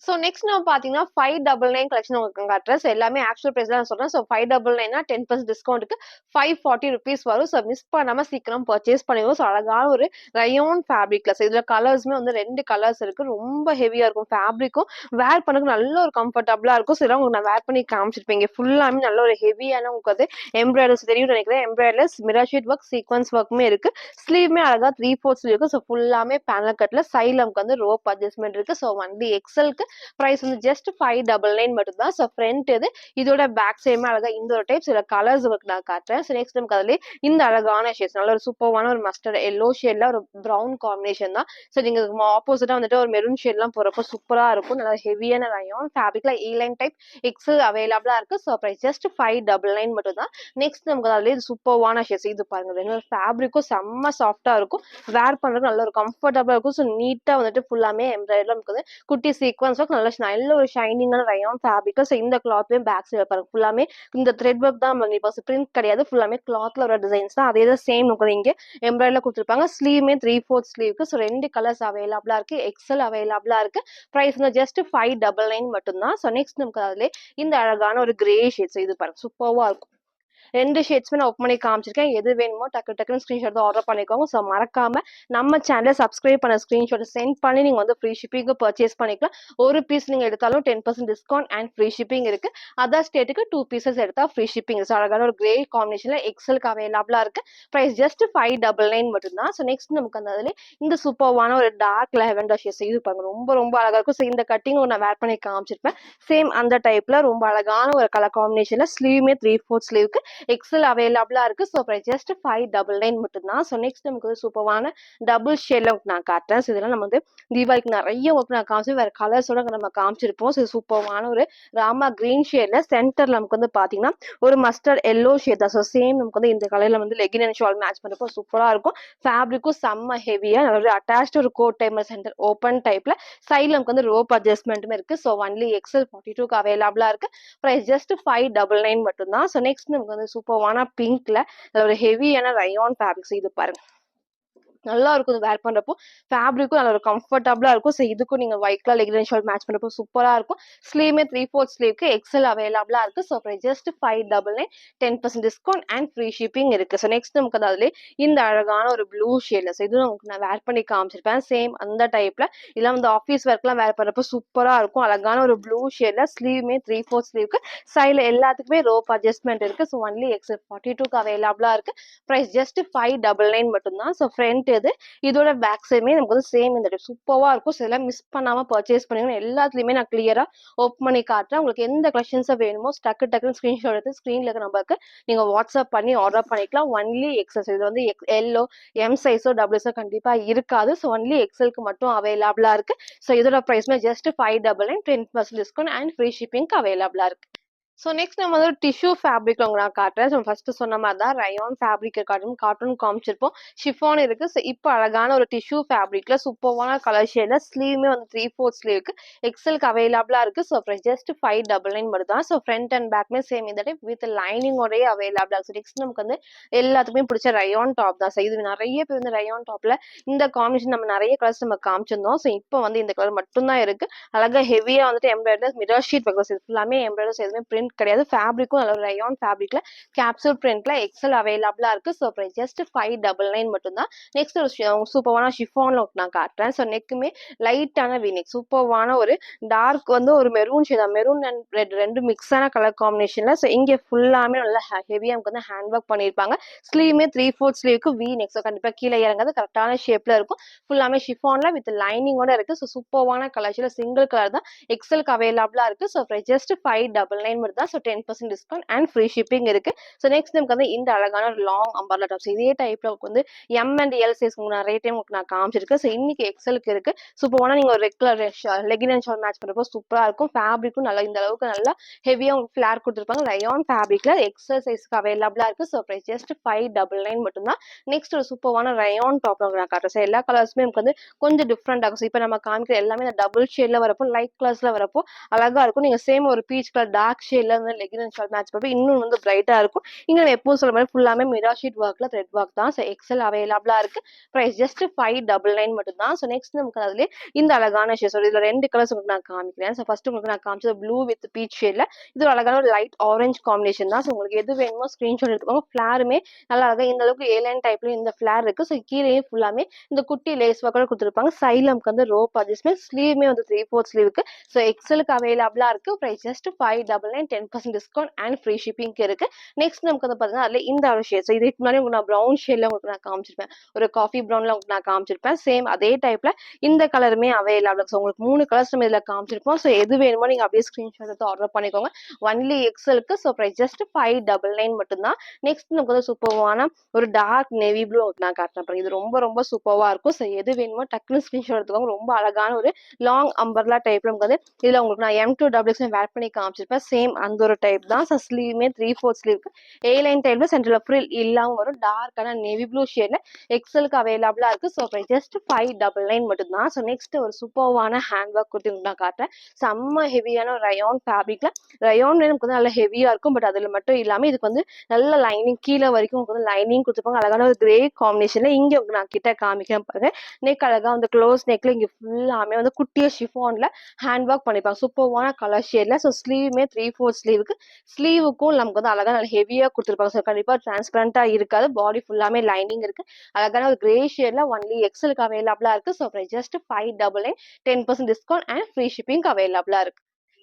ஸோ நெக்ஸ்ட் நம்ம பார்த்தீங்கன்னா 599 கலெக்ஷன் உங்களுக்கு காட்டுறேன். ஸோ எல்லாமே ஆக்சுவல் ப்ரைஸ் தான் சொல்றேன். ஸோ 599 10% டிஸ்கவுண்ட்டுக்கு 540 ருபீஸ் வரும். ஸோ மிஸ் பண்ணாம சீக்கிரம் பர்ச்சேஸ் பண்ணிடுவோம். ஸோ அழகான ஒரு ரயோன் ஃபேப்ரிக்ல. ஸோ இதுல கலர்ஸ்மே வந்து 2 கலர்ஸ் இருக்கு. ரொம்ப ஹெவியா இருக்கும் ஃபேப்ரிக்கும், வேர் பண்ணக்கு நல்ல ஒரு கம்ஃபர்டபுளா இருக்கும். ஸோ இதெல்லாம் உங்களுக்கு நான் வேர் பண்ணி காமிச்சிருப்பேன். ஃபுல்லாமே நல்ல ஒரு ஹெவியான உங்களுக்கு வந்து எம்ப்ராய்டர்ஸ் தெரியும் நினைக்கிறேன். எம்ப்ராய்டர்ஸ் மிரர் ஷீட் ஒர்க் சீக்வன்ஸ் ஒர்க்குமே இருக்கு. ஸ்லீவ்மே அழகா 3/4 ஸ்லீவ் இருக்கு. ஸோ ஃபுல்லாமே பேனல் கட்ல சைட்ல நமக்கு வந்து ரோப் அட்ஜஸ்ட்மெண்ட் இருக்கு. ஸோ ஒன்லி எக்ஸலுக்கு பிரைஸ் வந்து ஜஸ்ட் 599 மட்டும் தான். ஸோ ஃப்ரண்ட் இது இதோட பேக் சைடுமே அழகா இந்த ஒரு டைப் சில கலர்ஸ் நான் காட்டுறேன். ஸோ நெக்ஸ்ட் நமக்கு அதுல இந்த அழகான ஷேட்ஸ் நல்ல ஒரு சூப்பரான ஒரு மஸ்டர்ட் எல்லோ ஷேட்ல ஒரு ப்ரௌன் காம்பினேஷன் தான். ஸோ நீங்க ஆப்போசிட்டா வந்துட்டு ஒரு மெரூன் ஷேட்லாம் போறப்போ சூப்பரா இருக்கும். நல்லா ஹெவியான ரயான் ஃபேப்ரிக்ல லைன் டைப் எக்ஸல் அவைலபிளா இருக்கு. ஸோ பிரைஸ் ஜஸ்ட் 599 மட்டும் தான். நெக்ஸ்ட் நமக்கு அதுல சூப்பரான ஷேட்ஸ் இது பாருங்க. ரெண்டு ஃபேப்ரிக்கும் செம்ம சாஃப்டா இருக்கும். வேர் பண்றது நல்ல ஒரு கம்ஃபர்டபுளா இருக்கும். ஸோ நீட்டா வந்துட்டு ஃபுல்லாமே எம்ப்ராய்டரி நமக்கு வந்து குட்டி சீக்வன்ஸ் நல்ல ஒரு ஷைனிங்கான ரயான் ஃபேப்ரிக். ஸோ இந்த கிளாத்லயும் பேக் சைடு பாருங்க ஃபுல்லாமே இந்த த்ரெட் ஒர்க் தான். இப்போ பிரிண்ட் கிடையாது, ஃபுல்லாமே கிளாத்ல ஒரு டிசைன்ஸ் தான். அதே தான் சேம் நமக்கு இங்கே எம்ப்ராய்டரில கொடுத்துருப்பாங்க. ஸ்லீவ்மே 3/4 ஸ்லீவ்க்கு. ஸோ 2 கலர்ஸ் அவைலபிளா இருக்கு. எக்ஸல் அவைலபிளா இருக்கு. பிரைஸ் வந்து ஜஸ்ட் 599 மட்டும் தான். ஸோ நெக்ஸ்ட் நமக்கு அதுல இந்த அழகான ஒரு கிரே ஷேட்ஸ் இது பாருங்க சூப்பர்வா இருக்கும். 2 ஷேட்ஸ்மே நான் ஓப்பன் பண்ணி காமிச்சிருக்கேன். எது வேணுமோ டக்கு டக்குன்னு ஸ்க்ரீன்ஷாட் ஆர்டர் பண்ணிக்கோங்க. ஸோ மறக்காம நம்ம சேனலை சப்ஸ்கிரைப் பண்ண ஸ்க்ரீன்ஷாட் சென்ட் பண்ணி நீங்க வந்து ஃப்ரீ ஷிப்பிங்க்கு பர்ச்சேஸ் பண்ணிக்கலாம். ஒரு பீஸ் நீங்க எடுத்தாலும் 10% டிஸ்கவுண்ட் அண்ட் ஃப்ரீ ஷிப்பிங் இருக்கு. அதர் ஸ்டேட்டுக்கு 2 பீசஸ் எடுத்தா ஃப்ரீ ஷிப்பிங். ஸோ அழகான ஒரு கிரே காம்பினேஷன்ல எக்ஸலுக்கு அவைலபிளா இருக்கு. பிரைஸ் ஜஸ்ட் 599 மட்டும்தான். ஸோ நெக்ஸ்ட் நமக்கு அந்த அதுல இந்த சூப்பர்வான ஒரு டார்க் லெவெண்டர் ஷேட் இது பாருங்க ரொம்ப ரொம்ப அழகா இருக்கும். ஸோ இந்த கட்டிங் நான் வேர் பண்ணி காமிச்சிருப்பேன். சேம் அந்த டைப்ல ரொம்ப அழகான ஒரு கலர் காம்பினேஷன்ல ஸ்லீவ்மே 3/4 ஸ்லீவ்க்கு எக்ஸல் அவைலபிளா இருக்கு. ஸோ பிரைஸ் ஜஸ்ட் 599 மட்டும்தான். ஸோ நெக்ஸ்ட் நமக்கு ஒரு சூப்பர்வான டபுள் ஷேட்ல நான் காட்டுறேன். ஸோ இதெல்லாம் நம்ம வந்து தீபாவளிக்கு நிறைய உங்களுக்கு நான் காமிச்சு வேற கலர்ஸோட நம்ம காமிச்சிருப்போம். ஸோ சூப்பர்வான ஒரு ராமா கிரீன் ஷேட்ல சென்டர்ல நமக்கு வந்து பாத்தீங்கன்னா ஒரு மஸ்டர்ட் எல்லோ ஷேட் தான். ஸோ சேம் நமக்கு வந்து இந்த கலர்ல வந்து லெகின் அண்ட் ஷால் மேட்ச் பண்றப்போ சூப்பரா இருக்கும். ஃபேப்ரிக்கும் செம்ம ஹெவியா ஒரு அட்டாச்ட் ஒரு கோட் டைமர் சென்டர் ஓப்பன் டைப்ல சைட்ல நமக்கு வந்து ரோப் அட்ஜஸ்ட்மெண்ட்டுமே இருக்கு. ஸோ ஒன்லி எக்ஸல் 42க்கு அவைலபிளா இருக்கு. பிரைஸ் ஜஸ்ட் 599 மட்டும்தான். ஸோ நெக்ஸ்ட் நமக்கு வந்து சூப்பர்வான பிங்க்ல ஒரு ஹெவியான ரயான் ஃபேப்ரிக்ஸ் இது பாருங்க நல்லா இருக்கும் வேர் பண்றப்போ. ஃபேப்ரிக்கும் நல்ல ஒரு கம்ஃபர்டபுளா இருக்கும். ஸோ இதுக்கும் நீங்க white colour legging shawl match பண்றப்போ சூப்பரா இருக்கும். ஸ்லீவ்மே 3/4 ஸ்லீவ்க்கு எக்ஸல் அவைலபிளா இருக்கு. So price just 599 10% discount and free shipping இருக்கு. ஸோ நெக்ஸ்ட் நமக்கு அதுல இந்த அழகான ஒரு ப்ளூ ஷேட்ல ஸோ இதுவும் உங்களுக்கு நான் வேர் பண்ணி காமிச்சிருப்பேன். சேம் அந்த டைப்ல இதெல்லாம் வந்து ஆஃபீஸ் ஒர்க்லாம் வேர் பண்றப்போ சூப்பரா இருக்கும். அழகான ஒரு ப்ளூ ஷேட்ல ஸ்லீவ்மே 3/4 ஸ்லீவ்க்கு சைட்ல எல்லாத்துக்குமே ரோப் அட்ஜஸ்ட்மெண்ட் இருக்கு. ஸோ ஒன்லி எக்ஸல் 42க்கு அவைலபிளா இருக்கு. பிரைஸ் ஜஸ்ட் 599 மட்டும்தான். ஸோ ஃப்ரண்ட் இது இதோட பேக் சைடுமே நமக்கு வந்து சேம் இந்த சூப்பரா இருக்கும். ஸோ இதெல்லாம் மிஸ் பண்ணாம பர்ச்சேஸ் பண்ணிக்கணும். எல்லாத்துலயுமே நான் கிளியரா ஓப்பன் பண்ணி காட்டுறேன். உங்களுக்கு எந்த கலெக்ஷன்ஸா வேணுமோ டக்குன்னு ஸ்கிரீன்ஷாட் எடுத்து ஸ்கிரீன்ல இருக்க நம்பருக்கு நீங்க வாட்ஸ்அப் பண்ணி ஆர்டர் பண்ணிக்கலாம். ஒன்லி எக்ஸல் இது வந்து எல்லோ எம் சைஸோ டபுள்ஸோ கண்டிப்பா இருக்காது. ஸோ ஒன்லி எக்ஸலுக்கு மட்டும் அவைலபிளா இருக்கு. ஸோ இதோட பிரைஸ்மே ஜஸ்ட் 599 10% டிஸ்கவுண்ட் அண்ட் ஃப்ரீ ஷிப்பிங்க்கு அவைலபிளா இருக்கு. ஸோ நெக்ஸ்ட் நம்ம வந்து டிஷ்யூ ஃபேப்ரிக்ல உங்களுக்கு நான் காட்டுறேன். ஸோ ஃபர்ஸ்ட் சொன்ன மாதிரி தான் ரயான் ஃபேப்ரிக் காட்டன் காமிச்சிருப்போம். ஷிஃபான் இருக்கு. ஸோ இப்போ அழகான ஒரு டிஷ்யூ ஃபேப்ரிக்ல சூப்பர்வான கலர் ஷேட்ல ஸ்லீவ்மே வந்து 3/4 ஸ்லீவ்க்கு எக்ஸலுக்கு அவைலபிளா இருக்கு. ஸோ அப்புறம் ஜஸ்ட் 599 மட்டும் தான். ஸோ ஃப்ரண்ட் அண்ட் பேக்மே சேம் இந்த டைப் வித் லைனிங்கோடய அவைலபிளா இருக்கு. நெக்ஸ்ட் நமக்கு வந்து எல்லாத்துக்குமே பிடிச்ச ரயான் டாப் தான். ஸோ இது நிறைய பேர் வந்து ரயான் டாப்ல இந்த காம்பினேஷன் நம்ம நிறைய கலர்ஸ் நம்ம காமிச்சிருந்தோம். ஸோ இப்போ வந்து இந்த கலர் மட்டும் தான் இருக்கு. அழகா ஹெவியா வந்துட்டு எம்ப்ராய்டர் மிரர் ஷீட் ஒர்க் ஃபுல்லாமே எம்ப்ராய்டர்ஸ் எதுவுமே பிரிண்ட் கிடையாது. ஃபேப்ரிக்கும் நல்ல ஒரு ரயான் ஃபேப்ரிக்ல கேப்சூல் பிரிண்ட்ல எக்ஸல் அவைலபிளா இருக்கு. ஸோ பிரைஸ் ஜஸ்ட் 599 மட்டும் தான். நெக்ஸ்ட் ஒரு சூப்பர்வான ஷிஃபான்ல நான் காட்டுறேன். ஸோ நெக்குமே லைட்டான வீனெக் சூப்பர்வான ஒரு டார்க் வந்து ஒரு maroon shade maroon and red ரெண்டு மிக்ஸான கலர் காம்பினேஷன்ல. ஸோ இங்க ஃபுல்லாமே நல்லா ஹெவியா நமக்கு வந்து ஹேண்ட் ஒர்க் பண்ணிருப்பாங்க. ஸ்லீவ்மே 3/4 ஸ்லீவ்க்கு வீனெக். ஸோ கண்டிப்பா கீழே இறங்காது கரெக்டான ஷேப்ல இருக்கும். ஃபுல்லாமே ஷிஃபான்ல வித் லைனிங்கோட இருக்கு. ஸோ சூப்பர்வான கலர்ஸ்ல சிங்கிள் கலர் தான் எக்ஸலுக்கு அவைலபிளா இருக்கு. ஸோ ஜஸ்ட் 599 மட்டும் தான். So 10% discount and free shipping இருக்கு. ஸோ நெக்ஸ்ட் நமக்கு வந்து இந்த அழகான ஒரு லாங் அம்பர்லா டாப்ஸ் இதே டைப்ல வந்து எம் அண்ட் எல் சைஸ் நிறைய டைம் நான் காமிச்சிருக்கேன். ஸோ இன்னைக்கு எக்ஸலுக்கு இருக்கு. சூப்பர்வான நீங்க ஒரு red colour legging and shawl match பண்றப்போ சூப்பரா இருக்கும். ஃபேப்ரிக்கும் நல்லா இந்த அளவுக்கு நல்லா ஹெவியா உங்களுக்கு ஃபிளார் கொடுத்துருப்பாங்க. ரயான் ஃபேப்ரிக்ல எக்ஸல் சைஸ்க்கு அவைலபிளா இருக்கு. ஸோ பிரைஸ் ஜஸ்ட் 599 மட்டும் தான். நெக்ஸ்ட் ஒரு சூப்பர்வான ரயான் டாப் நான் காட்டுறேன். ஸோ எல்லா கலர்ஸுமே நமக்கு வந்து கொஞ்சம் டிஃப்ரெண்ட் ஆகும். ஸோ இப்போ நம்ம காமிக்கிற எல்லாமே இந்த டபுள் ஷேட்ல வரப்போ லைட் கலர்ஸ்ல வரப்போ அழகா இருக்கும். நீங்க சேம் ஒரு பீச் கலர் டார்க் ஷேட்ல வந்து லெகின் அண்ட் ஷால் மேட்ச் பண்ணப்போ இன்னும் வந்து பிரைட்டா இருக்கும். இங்க நம்ம எப்பவும் சொல்ற மாதிரி ஃபுல்லாமே மிரர் ஷீட் ஒர்க்ல த்ரெட் ஒர்க் தான். ஸோ எக்ஸல் அவைலபிளா இருக்கு. பிரைஸ் ஜஸ்ட் 599 மட்டும் தான். ஸோ நெக்ஸ்ட் நமக்கு அதுல இந்த அழகான ஷேட் இதுல ரெண்டு கலர்ஸ் உங்களுக்கு நான் காமிக்கிறேன். ஸோ ஃபர்ஸ்ட் உங்களுக்கு நான் காமிச்சது ப்ளூ வித் பீச் ஷேட்ல இது ஒரு அழகான ஒரு லைட் ஆரஞ்ச் காம்பினேஷன் தான். ஸோ உங்களுக்கு எது வேணுமோ ஸ்கிரீன்ஷாட் எடுத்துக்கோங்க. ஃபிளாருமே நல்லா அழகா இந்த அளவுக்கு ஏலைன் டைப்ல இந்த ஃபிளார் இருக்கு. ஸோ கீழே ஃபுல்லாமே இந்த குட்டி லேஸ் ஒர்க்கோட கொடுத்துருப்பாங்க. சைட்ல நமக்கு வந்து ரோப் அட்ஜஸ்ட்மெண்ட் ஸ்லீவ்மே வந்து 3/4 ஸ்லீவுக்கு. ஸோ எக்ஸலுக்கு அவைலபிளா இருக்கு. Price just 599 10% discount and free shipping இருக்கு. நெக்ஸ்ட் நமக்கு வந்து பாத்தீங்கன்னா அதுல இந்த ஒரு ஷேட். ஸோ இதுக்கு முன்னாடி உங்களுக்கு நான் ப்ரௌன் ஷேட்ல உங்களுக்கு நான் காமிச்சிருப்பேன். ஒரு காஃபி ப்ரௌன்ல உங்களுக்கு நான் காமிச்சிருப்பேன். சேம் அதே டைப்ல இந்த கலருமே அவைலபிள். ஸோ உங்களுக்கு 3 கலர்ஸ் நம்ம இதுல காமிச்சிருப்போம். ஸோ எது வேணுமோ நீங்க அப்படியே ஸ்கிரீன்ஷாட் எடுத்து ஆர்டர் பண்ணிக்கோங்க. ஒன்லி எக்ஸலுக்கு. ஸோ பிரைஸ் ஜஸ்ட் 599 மட்டும் தான். நெக்ஸ்ட் நமக்கு வந்து சூப்பர்வான ஒரு டார்க் நேவி ப்ளூ நான் காட்டுறேன். இது ரொம்ப ரொம்ப சூப்பர்வா இருக்கும். ஸோ எது வேணுமோ டக்குன்னு ஸ்கிரீன்ஷாட் எடுத்துக்கோங்க. ரொம்ப அழகான ஒரு லாங் அம்பர்லா டைப்ல நமக்கு வந்து இதுல உங்களுக்கு நான் M2XX வேர் பண்ணி காமிச்சிருப்பேன். சேம் அந்த ஒரு டைப் தான். ஸோ ஸ்லீவ்மே 3/4 ஸ்லீவ்க்கு ஏ லைன் டைப்ல சென்டர்ல ஃப்ரில் இல்லாம வரும். டார்க்கான நேவி ப்ளூ ஷேட்ல எக்ஸலுக்கு அவைலபிளா இருக்கு. ஸோ ஜஸ்ட் 599 மட்டும் தான். ஸோ நெக்ஸ்ட் ஒரு சூப்பர்வான ஹேண்ட் ஒர்க் குர்த்தி நான் காட்டுறேன். செம்ம ஹெவியான ரயான் ஃபேப்ரிக்ல ரயான் நமக்கு வந்து நல்லா ஹெவியா இருக்கும். பட் அதுல மட்டும் இல்லாம இதுக்கு வந்து நல்ல லைனிங் கீழே வரைக்கும் உங்களுக்கு வந்து லைனிங் கொடுத்துருப்பாங்க. அழகான ஒரு கிரே காம்பினேஷன்ல இங்க நான் கிட்ட காமிக்கிறேன் பாருங்க. நெக் அழகா வந்து க்ளோஸ் நெக்ல இங்க ஃபுல்லாமே வந்து குட்டிய ஷிஃபான்ல ஹேண்ட் ஒர்க் பண்ணிப்பாங்க. சூப்பர்வான கலர் ஷேட்ல. ஸோ ஸ்லீவ்மே 3/4 ஸ்லீவுக்கு. ஸ்லீவுக்கும் நமக்கு வந்து அழகா நல்ல ஹெவியா குடுத்துருப்பாங்க. ஸோ கண்டிப்பா டிரான்ஸ்பரண்டா இருக்காது. பாடி ஃபுல்லாமே லைனிங் இருக்கு. அழகான ஒரு கிரே ஷேட்ல ஒன்லி எக்ஸலுக்கு அவைலபிளா இருக்கு. So just 599 10% discount and free shipping அவைலபிளா இருக்கு.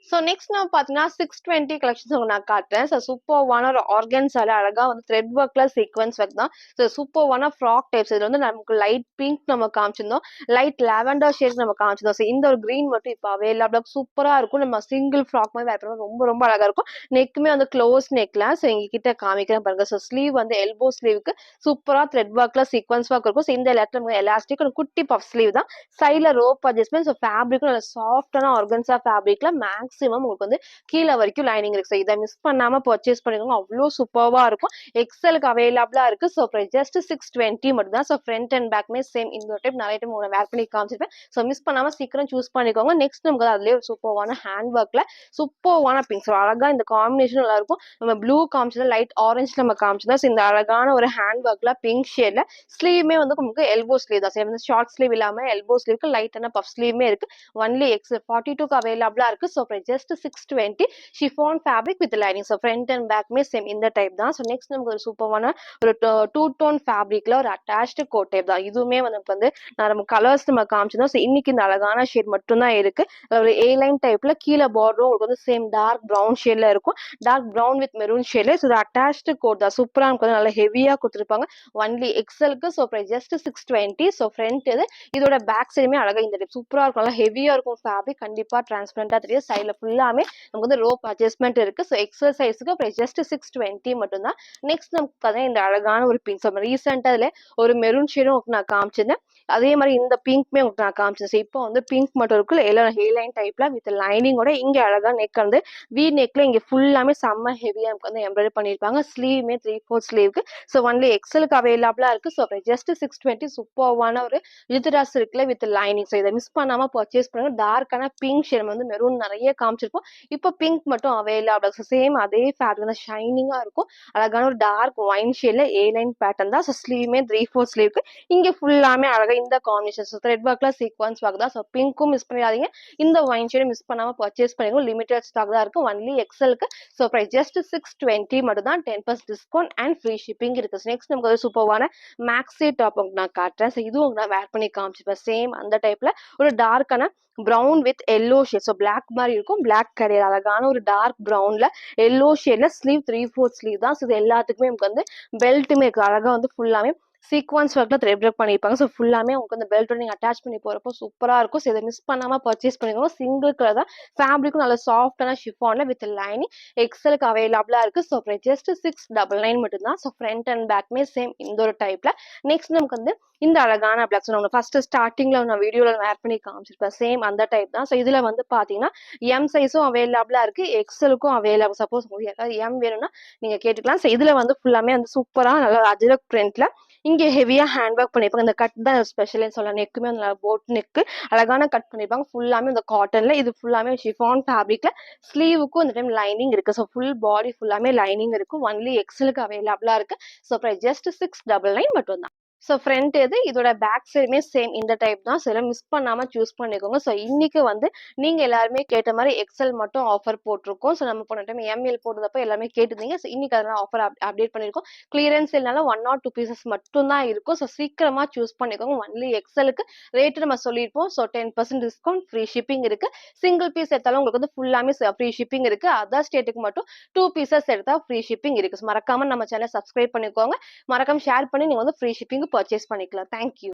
ஸோ நெக்ஸ்ட் நம்ம பார்த்தீங்கன்னா 620 கலெக்ஷன்ஸ் உங்களுக்கு நான் காட்டுறேன். ஸோ சூப்பர்வான ஒரு ஆர்கன்ஸால அழகா வந்து த்ரெட் ஒர்க்ல சீக்வன்ஸ் ஒர்க் தான். ஸோ சூப்பர்வான ஃப்ராக் டைப்ஸ். இதுல வந்து நமக்கு லைட் பிங்க் நம்ம காமிச்சிருந்தோம், லைட் லாவெண்டர் ஷேட் நம்ம காமிச்சிருந்தோம். ஸோ இந்த ஒரு கிரீன் மட்டும் இப்போ அவைலபிளா சூப்பரா இருக்கும். நம்ம சிங்கிள் ஃப்ராக் மாதிரி வேற ரொம்ப ரொம்ப அழகா இருக்கும். நெக்குமே வந்து க்ளோஸ் நெக்ல. ஸோ எங்க கிட்ட காமிக்கிறேன் பாருங்க. ஸோ ஸ்லீவ் வந்து எல்போ ஸ்லீவுக்கு சூப்பரா த்ரெட் ஒர்க்ல சீக்வன்ஸ் ஒர்க் இருக்கும். ஸோ இந்த இடத்துல எலாஸ்டிக் ஒரு குட்டி பஃப் ஸ்லீவ் தான். சைட்ல ரோப் அட்ஜஸ்ட்மெண்ட். ஸோ ஃபேப்ரிக்கும் நல்ல சாஃப்டான ஆர்கன்ஸா ஃபேப்ரிக்ல மேக்ஸிமம் உங்களுக்கு வந்து கீழே வரைக்கும் லைனிங் இருக்கு. ஸோ இதை மிஸ் பண்ணாம பர்ச்சேஸ் பண்ணிக்கோங்க. அவ்வளோ சூப்பர்வா இருக்கும். எக்ஸலுக்கு அவைலபிளா இருக்கு. ஸோ ஜஸ்ட் 620 மட்டும் தான். ஸோ ஃப்ரண்ட் அண்ட் பேக்மே சேம். இந்த டைப் நிறைய டைம் உங்களை வேர் பண்ணி காமிச்சிருப்பேன். ஸோ மிஸ் பண்ணாம சீக்கிரம் சூஸ் பண்ணிக்கோங்க. நெக்ஸ்ட் நமக்கு அதுலேயே ஒரு சூப்பர்வான ஹேண்ட் ஒர்க்ல சூப்பர்வான பிங்க். ஸோ அழகா இந்த காம்பினேஷன் நல்லா இருக்கும். நம்ம ப்ளூ காமிச்சது லைட் ஆரஞ்ச் நம்ம காமிச்சதா. ஸோ இந்த அழகான ஒரு ஹேண்ட் ஒர்க்ல பிங்க் ஷேட்ல ஸ்லீவ்மே வந்து நமக்கு எல்போ ஸ்லீவ் தான். ஸோ ஷார்ட் ஸ்லீவ் இல்லாம எல்போ ஸ்லீவ்க்கு லைட்டான பஃப் ஸ்லீவ்மே இருக்கு. ஒன்லி எக்ஸ் 42க்கு அவைலபிளா இருக்கு. So just 620 chiffon fabric with lining. So front and பேக்மே சேம் இந்த டைப் தான். ஸோ நெக்ஸ்ட் நமக்கு ஒரு சூப்பரான ஒரு டூ டோன் ஃபேப்ரிக்ல ஒரு அட்டாச்டு கோட் டைப் தான். இதுவுமே நமக்கு வந்து நம்ம கலர்ஸ் நம்ம காமிச்சிருந்தோம். ஸோ இன்னைக்கு இந்த அழகான ஷேட் மட்டும் தான் இருக்கு. ஒரு ஏ லைன் டைப்ல கீழே பார்டரும் உங்களுக்கு வந்து சேம் டார்க் ப்ரௌன் ஷேட்ல இருக்கும். டார்க் ப்ரௌன் வித் மெரூன் ஷேட்ல. ஸோ அட்டாச்டு கோட் தான். சூப்பரா நமக்கு வந்து நல்லா ஹெவியா கொடுத்துருப்பாங்க. ஒன்லி எக்ஸலுக்கு. So just 620. ஸோ ஃப்ரண்ட் இது. இதோட பேக் சைடுமே அழகா இந்த டைப் சூப்பரா இருக்கும். நல்லா ஹெவியா இருக்கும் ஃபேப்ரிக். கண்டிப்பா டிரான்ஸ்பரண்டா தெரியும். சைட்ல ஃபுல்லாமே நமக்கு வந்து ரோப் அட்ஜஸ்ட்மெண்ட் இருக்கு. ஸோ எக்ஸசைஸ்க்கு அப்புறம் ஜஸ்ட் 620 மட்டும் தான். நெக்ஸ்ட் நமக்கு பார்த்தீங்கன்னா இந்த அழகான ஒரு பிங்க். ஸோ ரீசெண்டாக அதில் ஒரு மெரூன் ஷேடும் உங்களுக்கு நான் காமிச்சிருந்தேன். அதே மாதிரி இந்த பிங்க்மே உங்களுக்கு நான் காமிச்சேன். ஸோ இப்போ வந்து பிங்க் மட்டும் இருக்கு. எல்லாம் ஹேலைன் டைப்ல வித் லைனிங்கோட இங்க அழகா நெக் வந்து வி நெக்ல இங்க ஃபுல்லாமே செம்ம ஹெவியா நமக்கு வந்து எம்ப்ராய்டரி பண்ணியிருப்பாங்க. ஸ்லீவ்மே 3/4 ஸ்லீவ்க்கு. ஸோ ஒன்லி எக்ஸலுக்கு அவைலபிளா இருக்கு. ஸோ ஜஸ்ட் 620 சூப்பர்வான ஒரு லித்ராஸ் இருக்குல்ல வித் லைனிங். ஸோ இதை மிஸ் பண்ணாம பர்ச்சேஸ் பண்ணுங்க. டார்க்கான பிங்க் ஷேட் வந்து மெரூன் நிறைய காமிச்சிருப்போம். இப்போ பிங்க் மட்டும் அவைலபிள். ஸோ சேம் அதே ஃபேப்ரிக் தான் ஷைனிங்கா இருக்கும். அழகான ஒரு டார்க் ஒயின் ஷேட்ல ஏ லைன் பேட்டர்ன் தான். ஸோ ஸ்லீவ்மே 3/4 ஸ்லீவ்க்கு இங்க ஃபுல்லாமே அழகா இந்த காம்பினேஷன். ஸோ த்ரெட் ஒர்க்ல சீக்வன்ஸ் ஒர்க் தான். ஸோ பிங்க்கும் மிஸ் பண்ணிடாதீங்க. இந்த ஒயின் ஷேடும் மிஸ் பண்ணாம பர்ச்சேஸ் பண்ணிக்கோங்க. லிமிடெட் ஸ்டாக் தான் இருக்கு. ஒன்லி எக்ஸலுக்கு. ஸோ ஜஸ்ட் 620 மட்டும் தான். 10% டிஸ்கவுண்ட் அண்ட் ஃப்ரீ ஷிப்பிங் இருக்கு. நெக்ஸ்ட் நமக்கு ஒரு சூப்பர்வான மேக்ஸி டாப் நான் காட்டுறேன். ஸோ இதுவும் நான் வேர் பண்ணி காமிச்சிருப்பேன். சேம் அந்த டைப்ல ஒரு டார்க்கான brown with yellow shade. So black மாதிரி இருக்கும். பிளாக் கிடையாது. அழகான ஒரு டார்க் ப்ரௌன்ல எல்லோ ஷேட்ல ஸ்லீவ் 3/4 ஸ்லீவ் தான். ஸோ இது எல்லாத்துக்குமே நமக்கு வந்து பெல்ட்டுமே இருக்கு. அழகா வந்து ஃபுல்லாமே சீக்வன்ஸ் ஒர்க்ல த்ரெட் ஒர்க் பண்ணியிருப்பாங்க. ஸோ ஃபுல்லாமே உங்களுக்கு அந்த பெல்ட்டோட நீங்க அட்டாச் பண்ணி போறப்போ சூப்பரா இருக்கும். ஸோ இதை மிஸ் பண்ணாம பர்ச்சேஸ் பண்ணிக்கோங்க. சிங்கிள் கலர் தான். ஃபேப்ரிக்கும் நல்ல சாஃப்டான ஷிஃபான்ல வித் லைனிங் எக்ஸலுக்கு அவைலபிளா இருக்கு. ஸோ ஜஸ்ட் 699 மட்டும் தான். ஸோ ஃப்ரண்ட் அண்ட் பேக்மே சேம் இந்த ஒரு டைப்ல. நெக்ஸ்ட் நமக்கு வந்து இந்த அழகான பிளாக். ஸோ நம்ம ஃபர்ஸ்ட் ஸ்டார்டிங்ல நான் வீடியோல வேர் பண்ணி காமிச்சிருப்பேன். சேம் அந்த டைப் தான். ஸோ இதுல வந்து பாத்தீங்கன்னா எம் சைஸும் அவைலபிளா இருக்கு. எக்ஸலுக்கும் அவைலபிள். சப்போஸ் உங்களுக்கு யாராவது எம் வேணும்னா நீங்க கேட்டுக்கலாம். ஸோ இதுல வந்து ஃபுல்லாமே வந்து சூப்பரா நல்லா அஜரக் பிரிண்ட்ல இங்க ஹெவியா ஹேண்ட் ஒர்க் பண்ணிருப்பாங்க. இந்த கட் தான் ஸ்பெஷல்னு சொல்லலாம். நெக்குமே நல்லா போட் நெக்கு அழகான கட் பண்ணிருப்பாங்க. ஃபுல்லாமே இந்த காட்டன்ல இது ஃபுல்லாமே ஷிஃபான் ஃபேப்ரிக்ல ஸ்லீவுக்கும் இந்த டைம் லைனிங் இருக்கு. ஸோ ஃபுல் பாடி ஃபுல்லாமே லைனிங் இருக்கும். ஒன்லி எக்ஸலுக்கு அவைலபிளா இருக்கு. ஸோ ஜஸ்ட் 699 மட்டும் தான். ஸோ ஃப்ரண்ட் இது. இதோட பேக் சைடுமே சேம் இந்த டைப் தான். ஸோ மிஸ் பண்ணாம சூஸ் பண்ணிக்கோங்க. ஸோ இன்னைக்கு வந்து நீங்க எல்லாருமே கேட்ட மாதிரி எக்ஸல் மட்டும் ஆஃபர் போட்டிருக்கோம். ஸோ நம்ம போன டைம் எம்எல் போட்டதப்ப எல்லாமே கேட்டிருந்தீங்க. ஸோ இன்னைக்கு அதெல்லாம் ஆஃபர் அப்டேட் பண்ணியிருக்கோம். கிளியரன்ஸ் இல்லைனால 1 or 2 பீசஸ் மட்டும் தான் இருக்கும். ஸோ சீக்கிரமா சூஸ் பண்ணிக்கோங்க. ஒன்லி எக்ஸலுக்கு ரேட்டு நம்ம சொல்லியிருப்போம். ஸோ 10% டிஸ்கவுண்ட் ஃப்ரீ ஷிப்பிங் இருக்கு. சிங்கிள் பீஸ் எடுத்தாலும் உங்களுக்கு வந்து ஃபுல்லாமே ஃப்ரீ ஷிப்பிங் இருக்கு. அதர் ஸ்டேட்டுக்கு மட்டும் 2 பீசஸ் எடுத்தா ஃப்ரீ ஷிப்பிங் இருக்கு. மறக்காம நம்ம சேனல் சப்ஸ்கிரைப் பண்ணிக்கோங்க. மறக்காம ஷேர் பண்ணி நீங்க வந்து ஃப்ரீ ஷிப்பிங் பர்ச்சேஸ் பண்ணிக்கலாம். தேங்க்யூ.